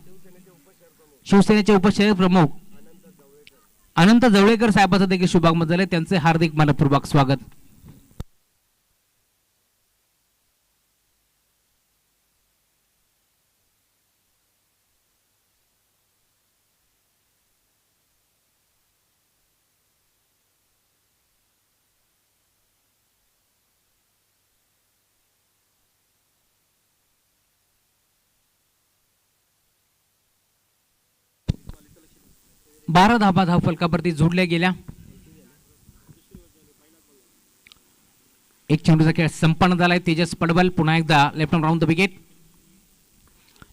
Speaker 1: शिवसेनेचे उपशहर प्रमुख अनंत जवळेकर साहेबांचं देखील शुभ आगमन झालंय. त्यांचे हार्दिक मनपूर्वक स्वागत. बारा धाबा धावफलकावरती जोडल्या गेल्या. एक चेंडूचा खेळ संपन्न झालाय. तेजस पडवल पुन्हा एकदा left round the wicket.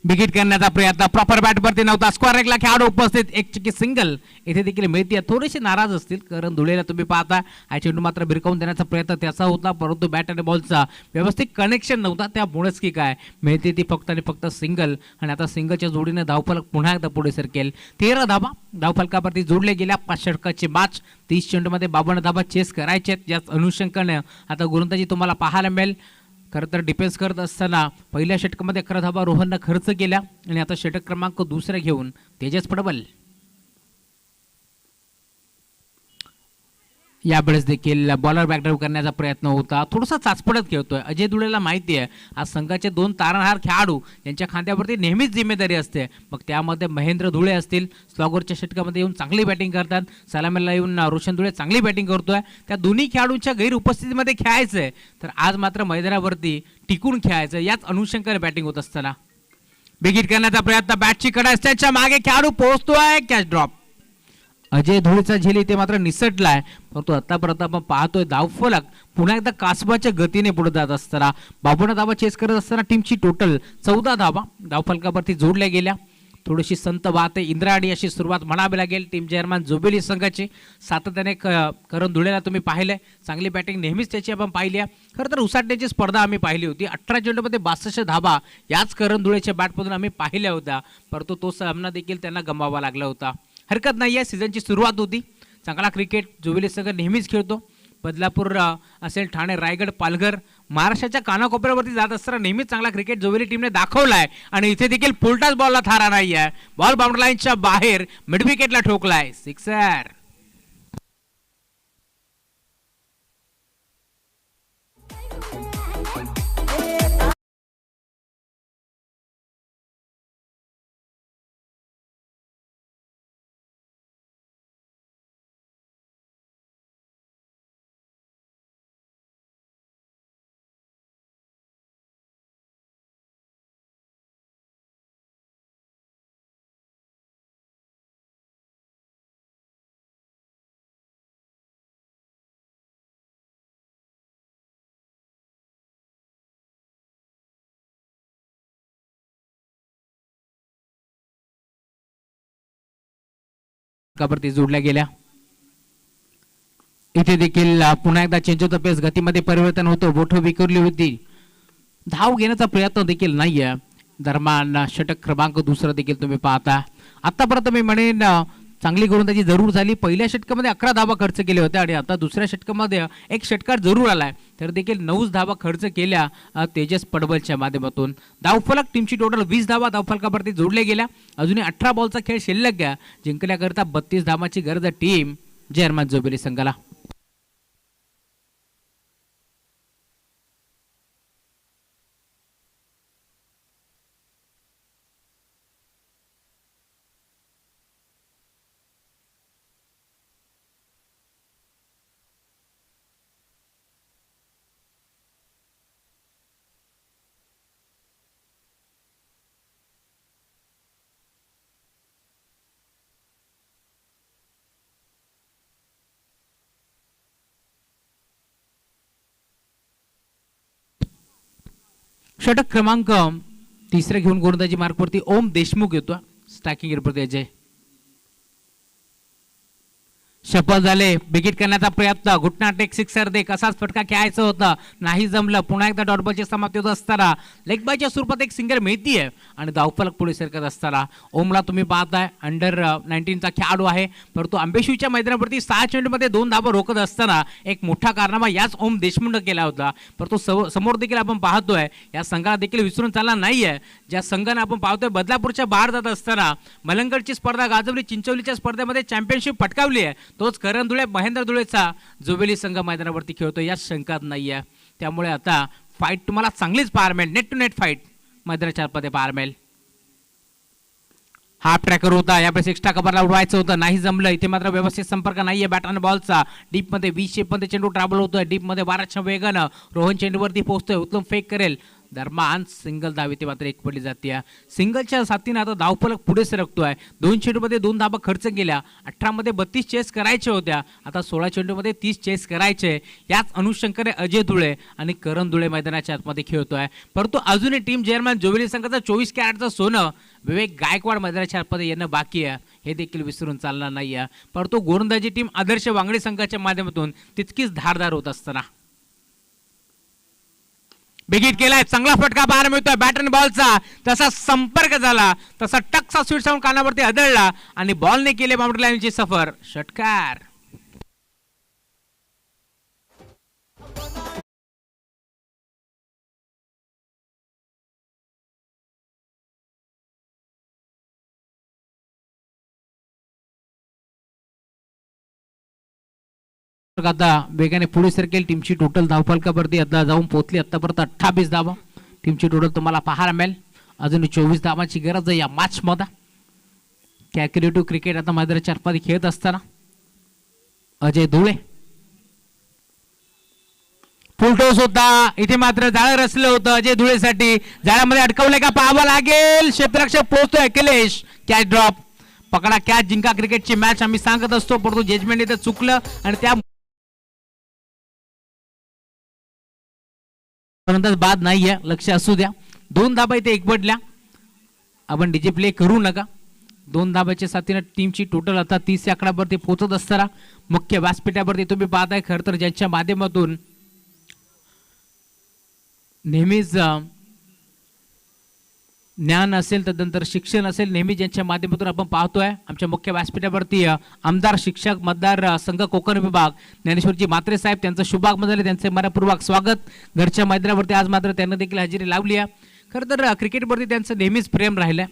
Speaker 1: Wicket करण्याचा प्रयत्न प्रॉपर बॅटवरती नव्हता. स्क्वेअर एकला खेळाडू उपस्थित. एक चिकी सिंगल इथे देखील मिळते. थोडेसे नाराज असतील कारण धुळेला तुम्ही पाहता हा चेंडू मात्र भिरकावून देण्याचा प्रयत्न त्याचा होता परंतु बॅट आणि बॉलचा व्यवस्थित कनेक्शन नव्हता. त्यामुळेच की काय मिळते ती फक्त आणि फक्त सिंगल आणि आता सिंगलच्या जोडीने धावफलक पुन्हा एकदा पुढे सरकेल. 13 धाबा धावफलकावरती जोडले गेल्या. 5 षटकाची मॅच. 30 चेंडूमध्ये 52 धाबा चेस करायचे आहेत. याच अनुषंगाने आता गोलंदाजी तुम्हाला पाहायला मिळेल. खरं तर डिफेन्स करत असताना पहिल्या षटकामध्ये 11 धाबा रोहननं खर्च केल्या आणि आता षटक क्रमांक दुसरा घेऊन तेजस पडवल यावेळेस देखील बॉलर बॅकड्राईव्ह करण्याचा प्रयत्न होता. थोडासा चाचपडत खेळतोय. अजय धुळेला माहिती आहे आज संघाचे 2 तारणहार खेळाडू यांच्या खांद्यावरती नेहमीच जिम्मेदारी असते. मग त्यामध्ये महेंद्र धुळे असतील स्लॉगरच्या षटकामध्ये येऊन चांगली बॅटिंग करतात. सलामीला येऊन रोशन धुळे चांगली बॅटिंग करतोय. त्या दोन्ही खेळाडूंच्या गैर उपस्थितीमध्ये खेळायचंय तर आज मात्र मैदानावरती टिकून खेळायचं. याच अनुषंगाने बॅटिंग होत असताना बिगिट करण्याचा प्रयत्न. बॅटची कडा त्याच्या मागे खेळाडू पोहोचतोय. Catch drop. अजय धुळेचा झेल इथे मात्र निसटलाय परंतु आतापर्यंत आपण पाहतोय धावफलक पुन्हा एकदा कासबाच्या गतीने पुढे जात असताना 52 धावा चेस करत असताना टीमची टोटल 14 धावा धावफलकावरती जोडल्या गेल्या. थोडीशी संत वाहते इंद्रायणी अशी सुरुवात म्हणावी लागेल टीम चेअरमॅन जोबेली संघाची. सातत्याने करण धुळेला तुम्ही पाहिलंय चांगली बॅटिंग नेहमीच त्याची आपण पाहिली आहे. खरं तर उसाटण्याची स्पर्धा आम्ही पाहिली होती. 18 चेंडूमध्ये 62 धावा याच करण धुळेच्या बॅटमधून आम्ही पाहिल्या होत्या परंतु तो सामना देखील त्यांना गमवावा लागला होता. हरकत नाही आहे. सीझनची सुरुवात होती. चांगला क्रिकेट जोबेली संघ नेहमीच खेळतो. बदलापूर असेल ठाणे रायगड पालघर महाराष्ट्राच्या कानाकोपऱ्यावरती जात असताना नेहमीच चांगला क्रिकेट जोबेली टीमने दाखवलाय आणि इथे देखील फुलटाच बॉलला थारा नाही आहे. बॉल बाउंड्री लाईनच्या बाहेर मिड विकेटला ठोकलाय. सिक्सर. वरती जोडल्या गेल्या. इथे देखील पुन्हा एकदा चेंज ऑफ द पेस गतीमध्ये परिवर्तन होतं. बोठं विखरली होती. धाव घेण्याचा प्रयत्न देखील नाहीये. दरम्यान षटक क्रमांक दुसरा देखील तुम्ही पाहता. आतापर्यंत मी म्हणेन चांगली गोलंदाजी जरूर झाली. पहिल्या षटकामध्ये 11 धावा खर्च केले होते आणि आता दुसऱ्या षटकामध्ये एक षटकार जरूर आलाय तर देखील 9 धावा खर्च केल्या तेजस पडवलच्या माध्यमातून. धावफलक टीमची टोटल 20 धावा धावफलकावरती जोडल्या गेल्या. अजूनही 18 बॉलचा खेळ शिल्लक घ्या. जिंकण्याकरता 32 धावांची गरज टीम चेअरमॅन जोबेली संघाला. षटक क्रमांक 3 घेऊन गोलंदाजी मार्कवरती ओम देशमुख येतो. स्ट्रायकिंग एरियावरती अजय. सफल झाले. बिगिट करण्याचा प्रयत्न. घुटना टेक सिक्सर दे. कसाच फटका खेळायचं होतं, नाही जमलं. पुन्हा एकदा डॉट बॉलची समाप्ती होत असताना लेग बायच्या स्वरूपात एक सिंगल मिळतीये आणि धावफलक पुढे सरकत असताना ओमला तुम्ही पाहताय अंडर 19चा खेळाडू आहे, परंतु आंबेशिवच्या मैदानावरती 6 चेंडूमध्ये 2 धावा रोखत असताना एक मोठा कारनामा याच ओम देशमुखनं केला होता. परंतु समोर देखील आपण पाहतोय या संघाला देखील विसरून चालला नाहीये. ज्या संघानं आपण पाहतोय बदलापूरच्या बाहेर जात असताना मलंगडची स्पर्धा गाजवली, चिंचवलीच्या स्पर्धेमध्ये चॅम्पियनशिप पटकावली आहे, तोच करण धुळे महेंद्र धुळेचा जुबेली संघ मैदानावरती खेळतो, या शंकात नाहीये. त्यामुळे आता फाईट तुम्हाला चांगलीच पाहायला मिळेल. नेट टू नेट फाईट मैदानाच्या आतमध्ये पाहायला मिळेल. हाफ ट्रॅकर होता, यावेळेस एक्स्ट्रा कव्हरला उडवायचं होतं, नाही जमलं. इथे मात्र व्यवस्थित संपर्क नाहीये बॅट आणि बॉलचा. डीप मध्ये 20 शेप मध्ये चेंडू ट्रॅव्हल होतोय. डीप मध्ये 12च्या वेगानं रोहन चेंडूवरती पोहोचतोय. उत्तम फेक करेल दरम्यान सिंगल धाव इथे मात्र एक पडली जाते. सिंगलच्या साथीने आता धावफलक पुढे सरकतोय. 2 चेंडूमध्ये 2 धाबा खर्च केल्या. 18 मध्ये 32 चेस करायच्या होत्या, आता 16 चेंडूमध्ये 30 चेस करायचे. याच अनुषंगाने अजय धुळे आणि करण धुळे मैदानाच्या आतमध्ये खेळतोय. परंतु अजूनही टीम चेअरमॅन जुबेली संघाचा 24 कॅरेटचं सोनं विवेक गायकवाड मैदानाच्या आतमध्ये येणं बाकी आहे, हे देखील विसरून चालणार नाहीये. परंतु गोलंदाजी टीम आदर्श वांगडी संघाच्या माध्यमातून तितकीच धारदार होत असताना बिगिट केलाय. चांगला फटका बाहेर मिळतोय बॅट आणि बॉलचा. तसा संपर्क झाला, तसा टकसा स्वीट साऊंड कानावरती आदळला आणि बॉलने केले बाउंड्री लाईनची सफर. षटकार. आता वेगाने पुढे सरकेल. टीमची टोटल धावफलकावरती आता जाऊन पोहोचली आतापर्यंत 28 धावा. टीमची टोटल तुम्हाला पाहायला मिळेल. अजून 24 धावांची गरज आहे या मॅच मध्ये. कॅल्क्युलेटिव्ह क्रिकेट आता मैदानाच्या आतमध्ये खेळत असताना अजय धुळे फुलटॉस होता. इथे मात्र जाळं रचलं होतं अजय धुळेसाठी. जाळ्यामध्ये अडकवलंय का पाहावं लागेल. क्षेत्ररक्षक पोहोचतोय अखिलेश. Catch drop. पकडा कॅच जिंका क्रिकेटची मॅच आम्ही सांगत असतो, परंतु जजमेंट इथे चुकलं आणि त्या बाद नाहीये, लक्ष असू द्या. 2 धाबा इथे एकवटल्या. आपण डीजे प्ले करू नका. 2 धाबाच्या साथीने टीमची टोटल आता 30 या आकड्यावरती पोहोचत असताना मुख्य व्यासपीठावरती तुम्ही पाहताय खरं तर ज्यांच्या माध्यमातून नेहमीच ज्ञान असेल त्यानंतर शिक्षण असेल, नेहमी ज्यांच्या माध्यमातून आपण पाहतोय आमच्या मुख्य व्यासपीठावरती आमदार शिक्षक मतदार संघ कोकण विभाग ज्ञानेश्वरजी म्हात्रे साहेब, त्यांचं शुभागमन त्यांचे मनपूर्वक स्वागत. घरच्या मैदानावरती आज मात्र त्यांना देखील हजेरी लावली आहे. खरं तर क्रिकेटवरती त्यांचं नेहमीच प्रेम राहिलं.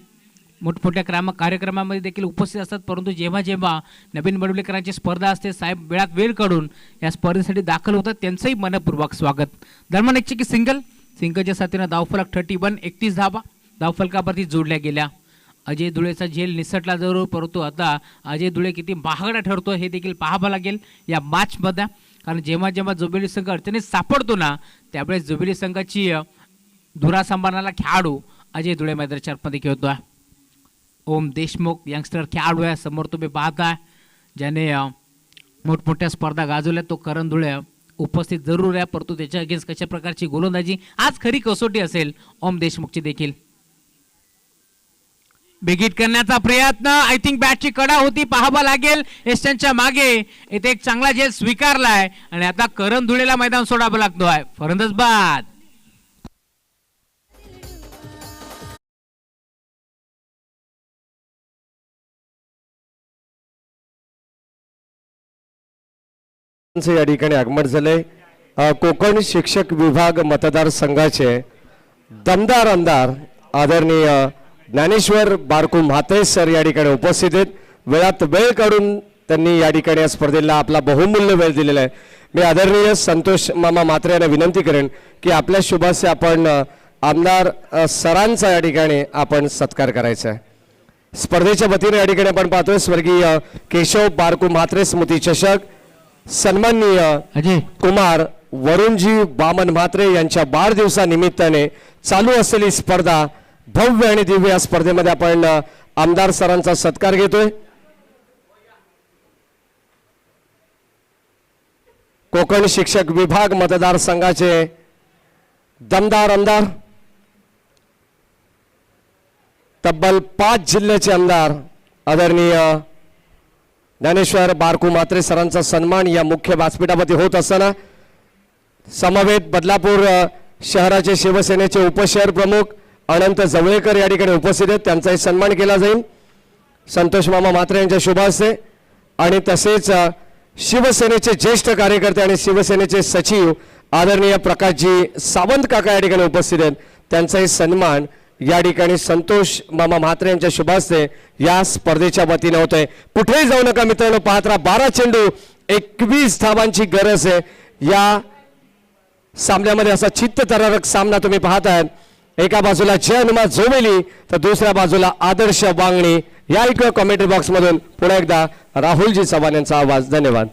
Speaker 1: मोठमोठ्या कार्यक्रमामध्ये देखील उपस्थित असतात, परंतु जेव्हा जेव्हा नवीन बडवलेकरांची स्पर्धा असते साहेब वेळात वेळ काढून या स्पर्धेसाठी दाखल होतात, त्यांचंही मनपूर्वक स्वागत. दरम्यान एक सिंगलच्या साथीनं धावफलक 31, 31 धावा धावफलकावरती जोडल्या गेल्या. अजय धुळेचा झेल निसटला जरूर, परंतु आता अजय धुळे किती महागडा ठरतो हे देखील पाहावं लागेल या मॅचमध्ये. कारण जेव्हा जेव्हा जुबेली संघ अडचणीत सापडतो ना, त्यावेळेस जुबेली संघाची धुरा सांभाळणारा खेळाडू अजय धुळे मैदानाच्या आतमध्ये खेळतोय. ओम देशमुख यंगस्टर खेळाडू आहे समोर तुम्ही पाहताय, ज्याने मोठमोठ्या स्पर्धा गाजवल्या. तो करण धुळे उपस्थित जरूर आहे, परंतु त्याच्या अगेन्स्ट कशा प्रकारची गोलंदाजी आज खरी कसोटी असेल ओम देशमुखची देखील. बिगिट करण्याचा प्रयत्न. आय थिंक बॅटची कडा होती, पाहावा लागेल. एस्टनच्या मागे इथे एक चांगला झेल स्वीकारलाय आणि आता करण धुळेला मैदान सोडावं लागतोय. फलंदाज बाद.
Speaker 3: या ठिकाणी आगमन झाले. कोकण शिक्षक विभाग मतदारसंघाचे दमदार आमदार आदरणीय ज्ञानेश्वर बारकू म्हात्रे सर या ठिकाणी उपस्थित आहेत. वेळात वेळ काढून त्यांनी या ठिकाणी या स्पर्धेला आपला बहुमूल्य वेळ दिलेला आहे. मी आदरणीय संतोष मामा म्हात्रे यांना विनंती करेन की आपल्या शुभास्य आपण आमदार सरांचा या ठिकाणी आपण सत्कार करायचा आहे. स्पर्धेच्या वतीने या ठिकाणी आपण पाहतोय स्वर्गीय केशव बारकू म्हात्रे स्मृती चषक, सन्माननीय कुमार वरुणजी वामन म्हात्रे यांच्या वाढदिवसानिमित्ताने चालू असलेली स्पर्धा भव्य आणि दिव्य या स्पर्धेमध्ये आपण आमदार सरांचा सत्कार घेतोय. कोकण शिक्षक विभाग मतदारसंघाचे दमदार आमदार तब्बल 5 जिल्ह्याचे आमदार आदरणीय ज्ञानेश्वर बारकू म्हात्रे सरांचा सन्मान या मुख्य व्यासपीठावरती होत असताना समवेत बदलापूर शहराचे शिवसेनेचे उपशहर प्रमुख अनंत जवळेकर या ठिकाणी उपस्थित आहेत. त्यांचाही सन्मान केला जाईल संतोष मामा म्हात्रे यांच्या शुभ हस्ते. आणि तसेच शिवसेनेचे ज्येष्ठ कार्यकर्ते आणि शिवसेनेचे सचिव आदरणीय प्रकाशजी सावंत काका या ठिकाणी उपस्थित आहेत. त्यांचाही सन्मान या ठिकाणी संतोष मामा म्हात्रे यांच्या शुभ हस्ते या स्पर्धेच्या वतीने होत आहे. कुठेही जाऊ नका मित्रांनो, पाहत राहा. 12 चेंडू 21 धावांची गरज आहे या सामन्यामध्ये. असा चित्तथरारक सामना तुम्ही पाहत आहात. एका बाजूला जय हनुमान जोमेली तर दुसऱ्या बाजूला आदर्श वांगणी. या इकडे कॉमेंट्री बॉक्स मधून पुन्हा एकदा राहुलजी चव्हाण यांचा आवाज. धन्यवाद.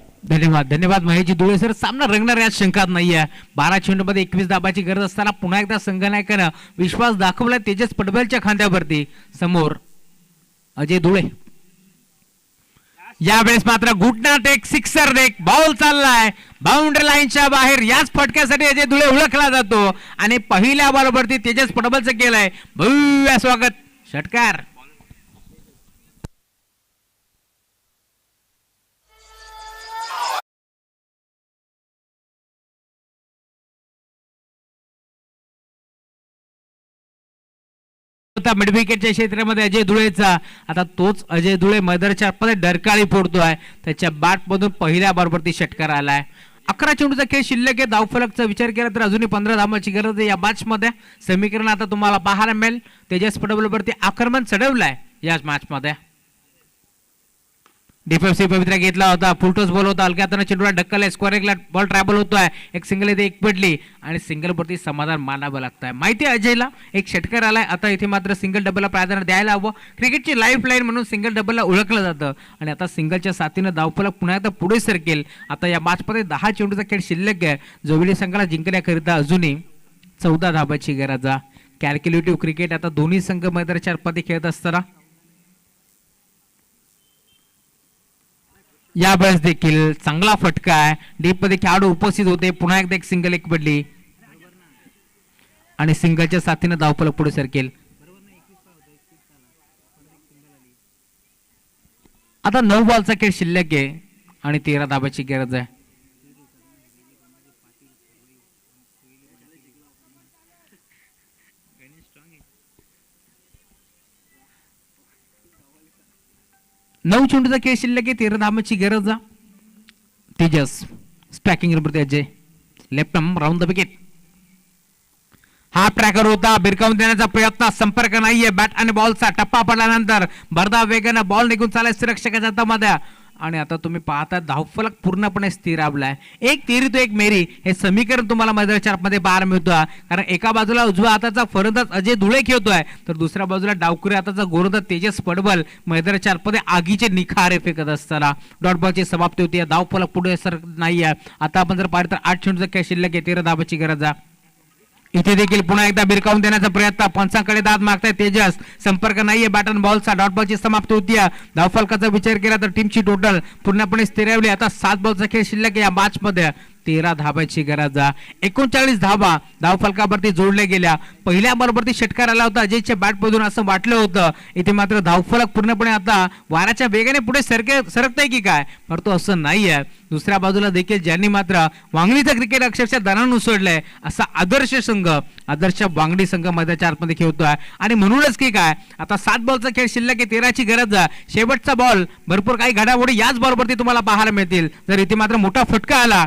Speaker 1: धन्यवाद महेशजी धुळे सर. सामना रंगणार यात शंकाच नाहीये. 12 चेंडूमध्ये 21 धाबाची गरज असताना पुन्हा एकदा संघनायकानं विश्वास दाखवला तेजस पडबलच्या खांद्यावरती. समोर अजय धुळे. यावेळेस मात्र घुटण्यात एक सिक्सर डेक बॉल चाललाय बाउंड्री लाईनच्या बाहेर. याच फटक्यासाठी अजय धुळे ओळखला जातो आणि पहिल्या बॉलवरती तेजस पडबलचं केलंय भव्य स्वागत. षटकार. मिड विकेटच्या क्षेत्रामध्ये अजय धुळेचा. आता तोच अजय धुळे मैदानाच्या आतमध्ये डरकाळी फोडतोय. त्याच्या बॅट मधून पहिल्या बॉलवरती षटकार आलाय. 11 चेंडूचा खेळ शिल्लक आहे. धावफलकचा विचार केला तर अजूनही 15 धावांची गरज आहे या मॅच मध्ये. समीकरण आता तुम्हाला पाहायला मिळेल. तेजस पडबलवरती आक्रमण चढवलंय याच मॅच मध्ये. डिफेन्सिव्ह पवित्रा घेतला होता. फुलटॉस बॉल होता. हलक्या हाताने चेंडूला ढक्कल स्क्वेअर एकला बॉल ट्रॅव्हल होतोय. एक सिंगल इथे एक पडली आणि सिंगल वरती समाधान मानावं लागतंय. माहिती आहे अजयला एक षटकार आलाय. आता इथे मात्र सिंगल डबलला प्राधान्य द्यायला हवं. क्रिकेटची लाईफ लाईन म्हणून सिंगल डबलला ओळखलं जातं आणि आता सिंगलच्या साथीनं धावफलक पुन्हा एकदा पुढे सरकेल. आता या मॅचमध्ये 10 चेंडूचा खेळ शिल्लक आहे. जोविली संघाला जिंकण्याकरिता अजूनही 14 धाबाची गरज आहे. कॅल्क्युलेटिव्ह क्रिकेट आता दोन्ही संघ मैदानाच्या आतमध्ये खेळत असताना यावेळेस देखील चांगला फटका आहे. डीप मध्ये खेळाडू उपस्थित होते. पुन्हा एकदा एक सिंगल एक पडली आणि सिंगलच्या साथीने धावफलक पुढे सरकेल. आता 9 बॉलचा खेळ शिल्लक आहे आणि 13 धाबाची गरज आहे. नऊ चेंडूचा खेळ शिल्लक आहे. 13 धाबांची गरज आहे. तेजस स्ट्रायकिंग वरती Ajay left arm round the wicket. हा ट्रॅकर होता. बिरकावून देण्याचा प्रयत्न. संपर्क नाहीये. बॅट आणि बॉलचा टप्पा पडल्यानंतर भरधाव वेगानं बॉल निघून चालाय सुरक्षकाच्या हातामध्ये आणि आता तुम्ही पाहता धावफलक पूर्णपणे स्थिरावलाय. एक तेरी तो एक मेरी हे समीकरण तुम्हाला मैदानाच्या आतमध्ये पाहायला मिळतं. कारण एका बाजूला उजव्या हाताचा फलंदाज अजय धुळे खेळतोय तर दुसऱ्या बाजूला डावखुऱ्या हाताचा गोलंदाज तेजस पडबल मैदानाच्या आतमध्ये आगीचे निखारे फेकत असताना डॉट बॉलची समाप्ती होती. धावफलक पुढे सर नाहीये. आता आपण जर पाहिलं तर 8 चेंडूचा खेळ शिल्लक आहे. 13 धाबाची गरज आहे. इथे देखील पुन्हा एकदा बिरकावून देण्याचा प्रयत्न. पंचांकडे दाद मागताय तेजस. संपर्क नाहीये. बॅट आणि बॉलचा. डॉट बॉलची समाप्ती होती. धावफलकाचा विचार केला तर टीमची टोटल पूर्णपणे स्थिरावली. आता 7 बॉलचा खेळ शिल्लक आहे या मॅच मध्ये. 13 धाबाची गरज आहे. 39 धाबा धावफलकावरती जोडल्या गेल्या. पहिल्या बॉलवरती षटकार आला होता अजयच्या बॅट मधून असं वाटलं होतं. इथे मात्र धावफलक पूर्णपणे आता वाऱ्याच्या वेगाने पुढे सरकतंय की काय, परंतु असं नाहीये. दुसऱ्या बाजूला देखील ज्यांनी मात्र वांगणीचं क्रिकेट अक्षरशः दणाणून उसळलंय असा आदर्श संघ, आदर्श वांगडी संघ मैदानाच्या आतमध्ये खेळतोय. आणि म्हणूनच की काय आता 7 बॉलचा खेळ शिल्लक आहे. 13ची गरज आहे. शेवटचा बॉल. भरपूर काही घडामोडी याच बॉलवरती तुम्हाला पाहायला मिळतील. जर इथे मात्र मोठा फटका आला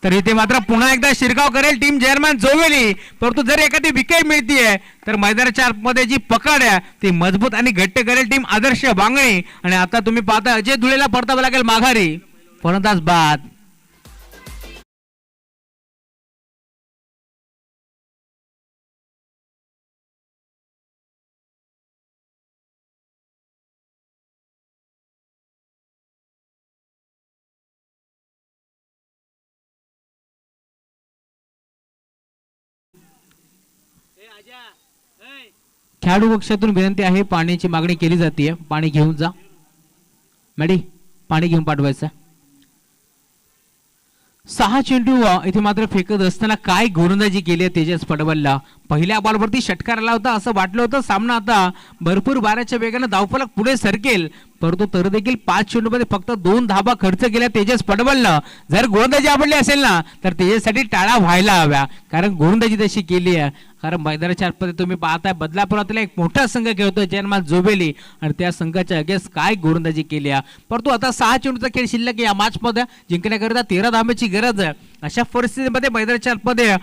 Speaker 1: तर इथे मात्र पुन्हा एकदा शिरकाव करेल टीम चेअरमॅन जोवेली. परंतु जर एखादी विकेट मिळतीये तर मैदानाच्या आतमध्ये जी पकड आहे ती मजबूत आणि घट्ट करेल टीम आदर्श वांगणी. आणि आता तुम्ही पाहता अजय धुळेला परतावं लागेल माघारी. फलंदाज बाद. खेळाडू पक्षातून विनंती आहे पाण्याची मागणी केली जाते. पाणी घेऊन जा मॅडी. पाणी घेऊन पाठवायचं. 6 चेंडू इथे मात्र फेकत असताना काय गोलंदाजी केली आहे तेजस पडवलला. पहिल्या बॉलवरती षटकार आला होता असं वाटलं होतं. सामना आता भरपूर वाऱ्याच्या वेगाने धावफलक पुढे सरकेल, परंतु तर देखील 5 चेंडूमध्ये फक्त 2 धाबा खर्च केल्या तेजस पडवलनं. जर गोलंदाजी आवडली असेल ना तर तेजससाठी टाळा व्हायला हव्या, कारण गोलंदाजी तशी केली आहे. कारण मैदानाच्या आतमध्ये तुम्ही पाहताय बदलापुरातला एक मोठा संघ खेळतोय जयनमाल जोबेली, आणि त्या संघाच्या अगेन्स्ट काय गोलंदाजी केली आहे. परंतु आता 6 चेंडूचा खेळ शिल्लक या मॅच मध्ये जिंकण्याकरिता 13 धाब्याची गरज आहे. अशा परिस्थितीमध्ये मैदानाच्या आतमध्ये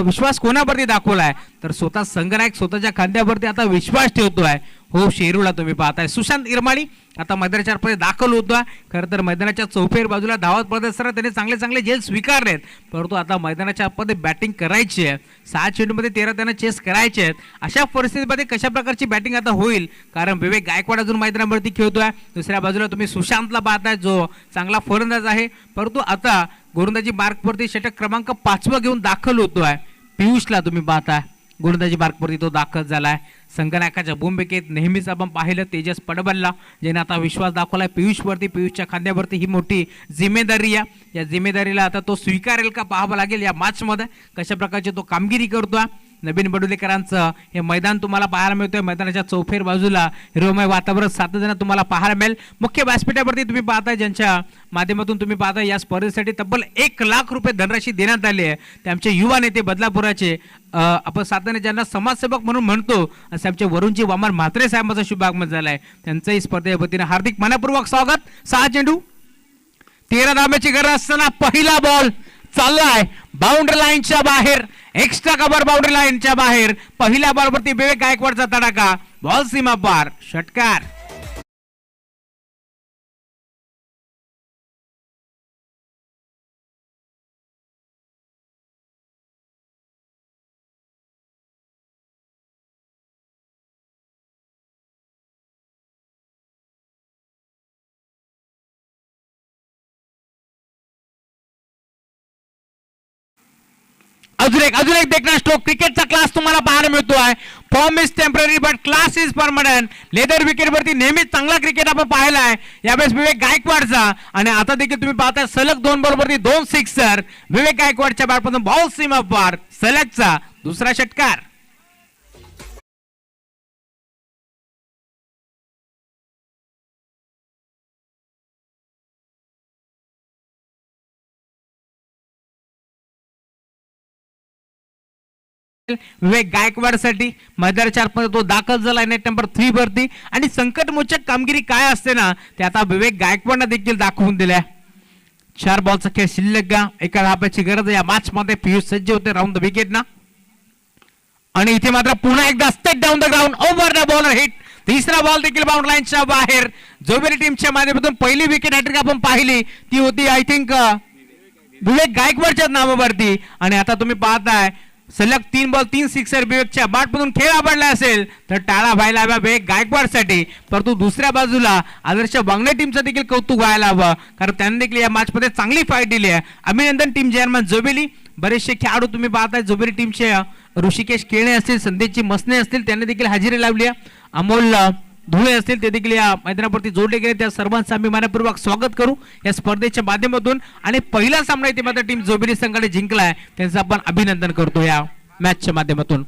Speaker 1: विश्वास कोणावरती दाखवलाय तर स्वतः संघनायक स्वतःच्या खांद्यावरती आता विश्वास ठेवतोय. हो, शेरूला तुम्ही पाहताय सुशांत इरमाणी आता मैदानाच्या आतमध्ये दाखल होतोय. खरं तर मैदानाच्या चौफेर बाजूला धावत पडत असताना त्याने चांगले चांगले झेल स्वीकारलेत, परंतु आता मैदानाच्या आतमध्ये बॅटिंग करायची आहे. 6 चेंडूमध्ये 13 त्यांना चेस करायचे आहेत. अशा परिस्थितीमध्ये कशा प्रकारची बॅटिंग आता होईल, कारण विवेक गायकवाड अजून मैदानावरती खेळतोय. दुसऱ्या बाजूला तुम्ही सुशांतला पाहताय जो चांगला फलंदाज आहे, परंतु आता गोलंदाजी मार्कवरती षटक क्रमांक 5 घेऊन दाखल होतोय. पियुषला तुम्ही पाहताय गोलंदाजी मार्कवरती तो दाखल झालाय. संघनायकाच्या भूमिकेत नेहमीच आपण पाहिलं तेजस पडबलला, ज्याने आता विश्वास दाखवलाय पियुषवरती. पियुषच्या खांद्यावरती ही मोठी जिम्मेदारी आहे. या जिम्मेदारीला आता तो स्वीकारेल का पाहावं लागेल या मॅचमध्ये, कशा प्रकारची तो कामगिरी करतोय. नवीन बडोलेकरांचं हे मैदान तुम्हाला पाहायला मिळतोय. मैदानाच्या चौफेर बाजूला हिरवमय वातावरण सातत्यानं तुम्हाला पाहायला मिळेल. मुख्य व्यासपीठावरती तुम्ही पाहताय ज्यांच्या माध्यमातून तुम्ही पाहताय या स्पर्धेसाठी तब्बल 1 लाख रुपये धनराशी देण्यात आली आहे. ते आमचे युवा नेते बदलापुराचे आपण सातत्याने ज्यांना समाजसेवक म्हणून म्हणतो असे आमचे वरुणजी वामन म्हात्रे साहेबांचा शुभागमन झालाय. त्यांचंही स्पर्धेच्या वतीने हार्दिक मनपूर्वक स्वागत. 6 चेंडू 13 धाब्याची गरज असताना पहिला बॉल चाललाय बाउंड्री लाईनच्या बाहेर, एक्स्ट्रा कव्हर बाउंड्री लाईनच्या बाहेर. पहिल्या बॉलवरती विवेक गायकवाडचा तडाखा, बॉल सीमा पार, षटकार. अजून एक देखना स्ट्रोक. क्रिकेटचा क्लास तुम्हाला पाहायला मिळतोय. Form is temporary but class is permanent. Leather wicket वरती नेहमीच चांगला क्रिकेट आपण पाहिलाय यावेळेस विवेक गायकवाडचा, आणि आता देखील तुम्ही पाहताय सलग 2 बॉलवरती 2 सिक्सर. विवेक गायकवाडच्या बॅटमधून बॉल सीमा पार, सलगचा दुसरा षटकार. विवेक गायकवाडसाठी मैदानाच्या आतमध्ये तो दाखल झाला नेट नंबर 3 वरती, आणि संकटमोचक कामगिरी काय असते ना ते आता विवेक गायकवाडने देखील दाखवून दिल्या. 4 बॉलचा खेळ शिल्लक, 1 धाब्याची गरज या मॅच मध्ये. पियुष सज्ज होते राऊंड द विकेट ना, आणि इथे मात्र पुन्हा एकदा state down the ground over the bowler hit. तिसरा बॉल देखील बाउंड्री लाईनच्या बाहेर. जोबेली टीमच्या माध्यमातून पहिली विकेट हॅट्रिक आपण पाहिली ती होती आय थिंक विवेक गायकवाडच्या नावावरती, आणि आता तुम्ही पाहताय सलग 3 बॉल 3 सिक्सर विवेकच्या बॅटमधून खेळ आवडला असेल तर टाळा व्हायला हवा विवेक गायकवाडसाठी. परंतु दुसऱ्या बाजूला आदर्श वांगणे टीमचं देखील कौतुक व्हायला हवं, कारण त्यांनी देखील या मॅच मध्ये चांगली फाईट दिली आहे. अभिनंदन टीम चेअरमन जोबेली. बरेचसे खेळाडू तुम्ही पाहताय जोबेली टीमचे ऋषिकेश केळणे असतील, संदेशजी मसने असतील, त्यांनी देखील हजेरी लावली आहे. अमोल धुळे असतील ते देखील या मैदानावरती जोडले गेले. त्या सर्वांचं आम्ही मनपूर्वक स्वागत करू या स्पर्धेच्या माध्यमातून. आणि पहिला सामना इथे मात्र टीम जोबेली संघाने जिंकलाय, त्यांचं आपण अभिनंदन करतो या मॅचच्या माध्यमातून.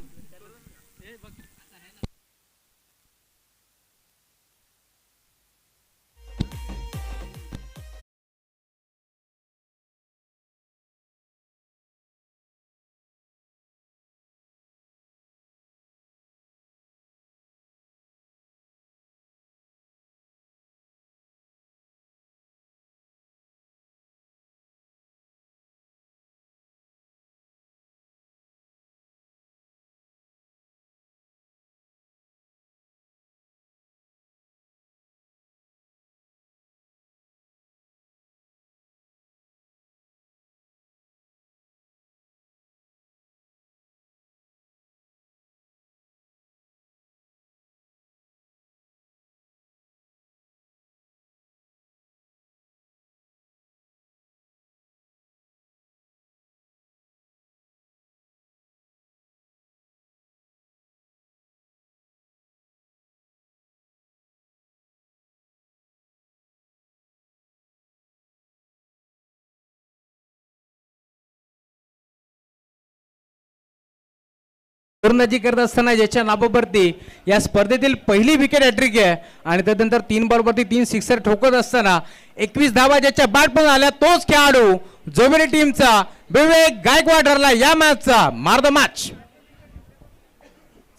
Speaker 2: गोलंदाजी करत असताना ज्याच्या नावावरती या स्पर्धेतील पहिली विकेट हॅट्रिक आहे आणि त्यानंतर 3 बॉलवरती 3 सिक्सर ठोकत असताना 21 धावा ज्याच्या बॅट पण आल्या तोच खेळाडू जोबेली टीमचा विवेक गायकवाड ठरला या मॅचचा मॅन ऑफ द मॅच.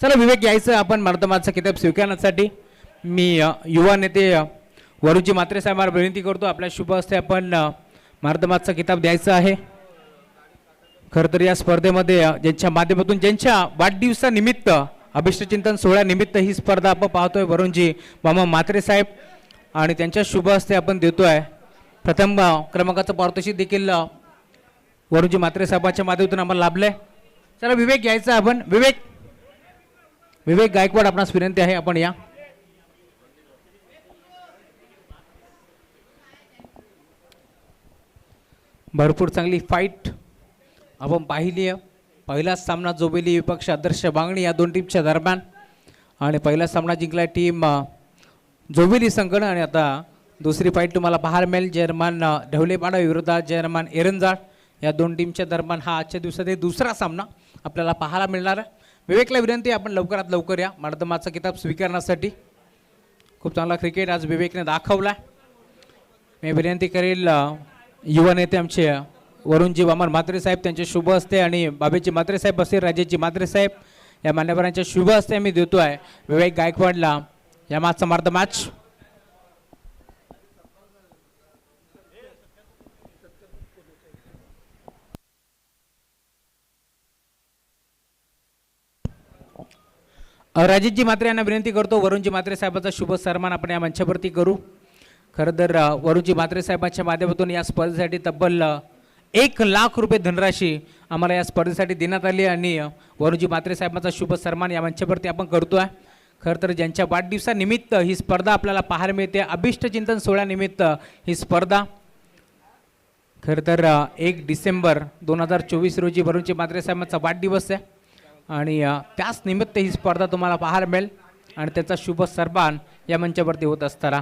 Speaker 2: चला विवेक यायचं आपण मॅन ऑफ द मॅचचा किताब स्वीकारण्यासाठी. मी युवा नेते वरुणजी म्हात्रे साहेबांना विनंती करतो आपल्या शुभ हस्ते आपण मॅन ऑफ द मॅचचा किताब द्यायचा आहे. खरं तर या स्पर्धेमध्ये ज्यांच्या माध्यमातून ज्यांच्या वाढदिवसानिमित्त अभिष्टचिंतन सोहळ्यानिमित्त ही स्पर्धा आपण पाहतोय वरुणजी मामा म्हात्रे साहेब आणि त्यांच्या शुभ हस्ते आपण देतोय. प्रथम क्रमांकाचं पारितोषिक देखील वरुणजी म्हात्रे साहेबांच्या माध्यमातून आम्हाला लाभलंय. चला विवेक यायचं आपण. विवेक गायकवाड आपणास विनंती आहे आपण या. भरपूर चांगली फाईट आपण पाहिली आहे. पहिलाच सामना जोबेली विपक्ष आदर्श बांगणी या दोन टीमच्या दरम्यान आणि पहिला सामना जिंकला टीम जोबेली संघ आणि आता दुसरी फाईट तुम्हाला पाहायला मिळेल जर्मन ढवलेपाडा विरोधात जर्मन एरंजाळ या दोन टीमच्या दरम्यान हा आजच्या दिवसातील दुसरा सामना आपल्याला पाहायला मिळणार आहे. विवेकला विनंती आपण लवकरात लवकर या मॅन ऑफ द मॅचचा किताब स्वीकारण्यासाठी. खूप चांगला क्रिकेट आज विवेकने दाखवला. मी विनंती करेल युवा नेते आमचे वरुणजी वामन म्हात्रे साहेब त्यांचे शुभ हस्ते आणि बाबेजी म्हात्रे साहेब असतील राजेशजी म्हात्रे साहेब या मान्यवरांच्या शुभ हस्ते मी देतो आहे विवेक गायकवाडला या मॅचचा man of the match. Rajeshji Mhatre यांना विनंती करतो वरुणजी म्हात्रे साहेबांचा शुभ सन्मान आपण या मंचावरती करू. खरं तर वरुणजी म्हात्रे साहेबांच्या माध्यमातून या स्पर्धेसाठी तब्बल 1 लाख रुपये धनराशी आम्हाला या स्पर्धेसाठी देण्यात आली आणि वरुणजी म्हात्रे साहेबांचा शुभ सन्मान या मंचावरती आपण करतो आहे. खरं तर ज्यांच्या वाढदिवसानिमित्त ही स्पर्धा आपल्याला पाहायला मिळते अभिष्टचिंतन सोहळ्यानिमित्त ही स्पर्धा. खरं तर 1 डिसेंबर 2024 रोजी वरुणजी म्हात्रे साहेबांचा वाढदिवस आहे आणि त्याच निमित्त ही स्पर्धा तुम्हाला पाहायला मिळेल आणि त्याचा शुभ सन्मान या मंचावरती होत असताना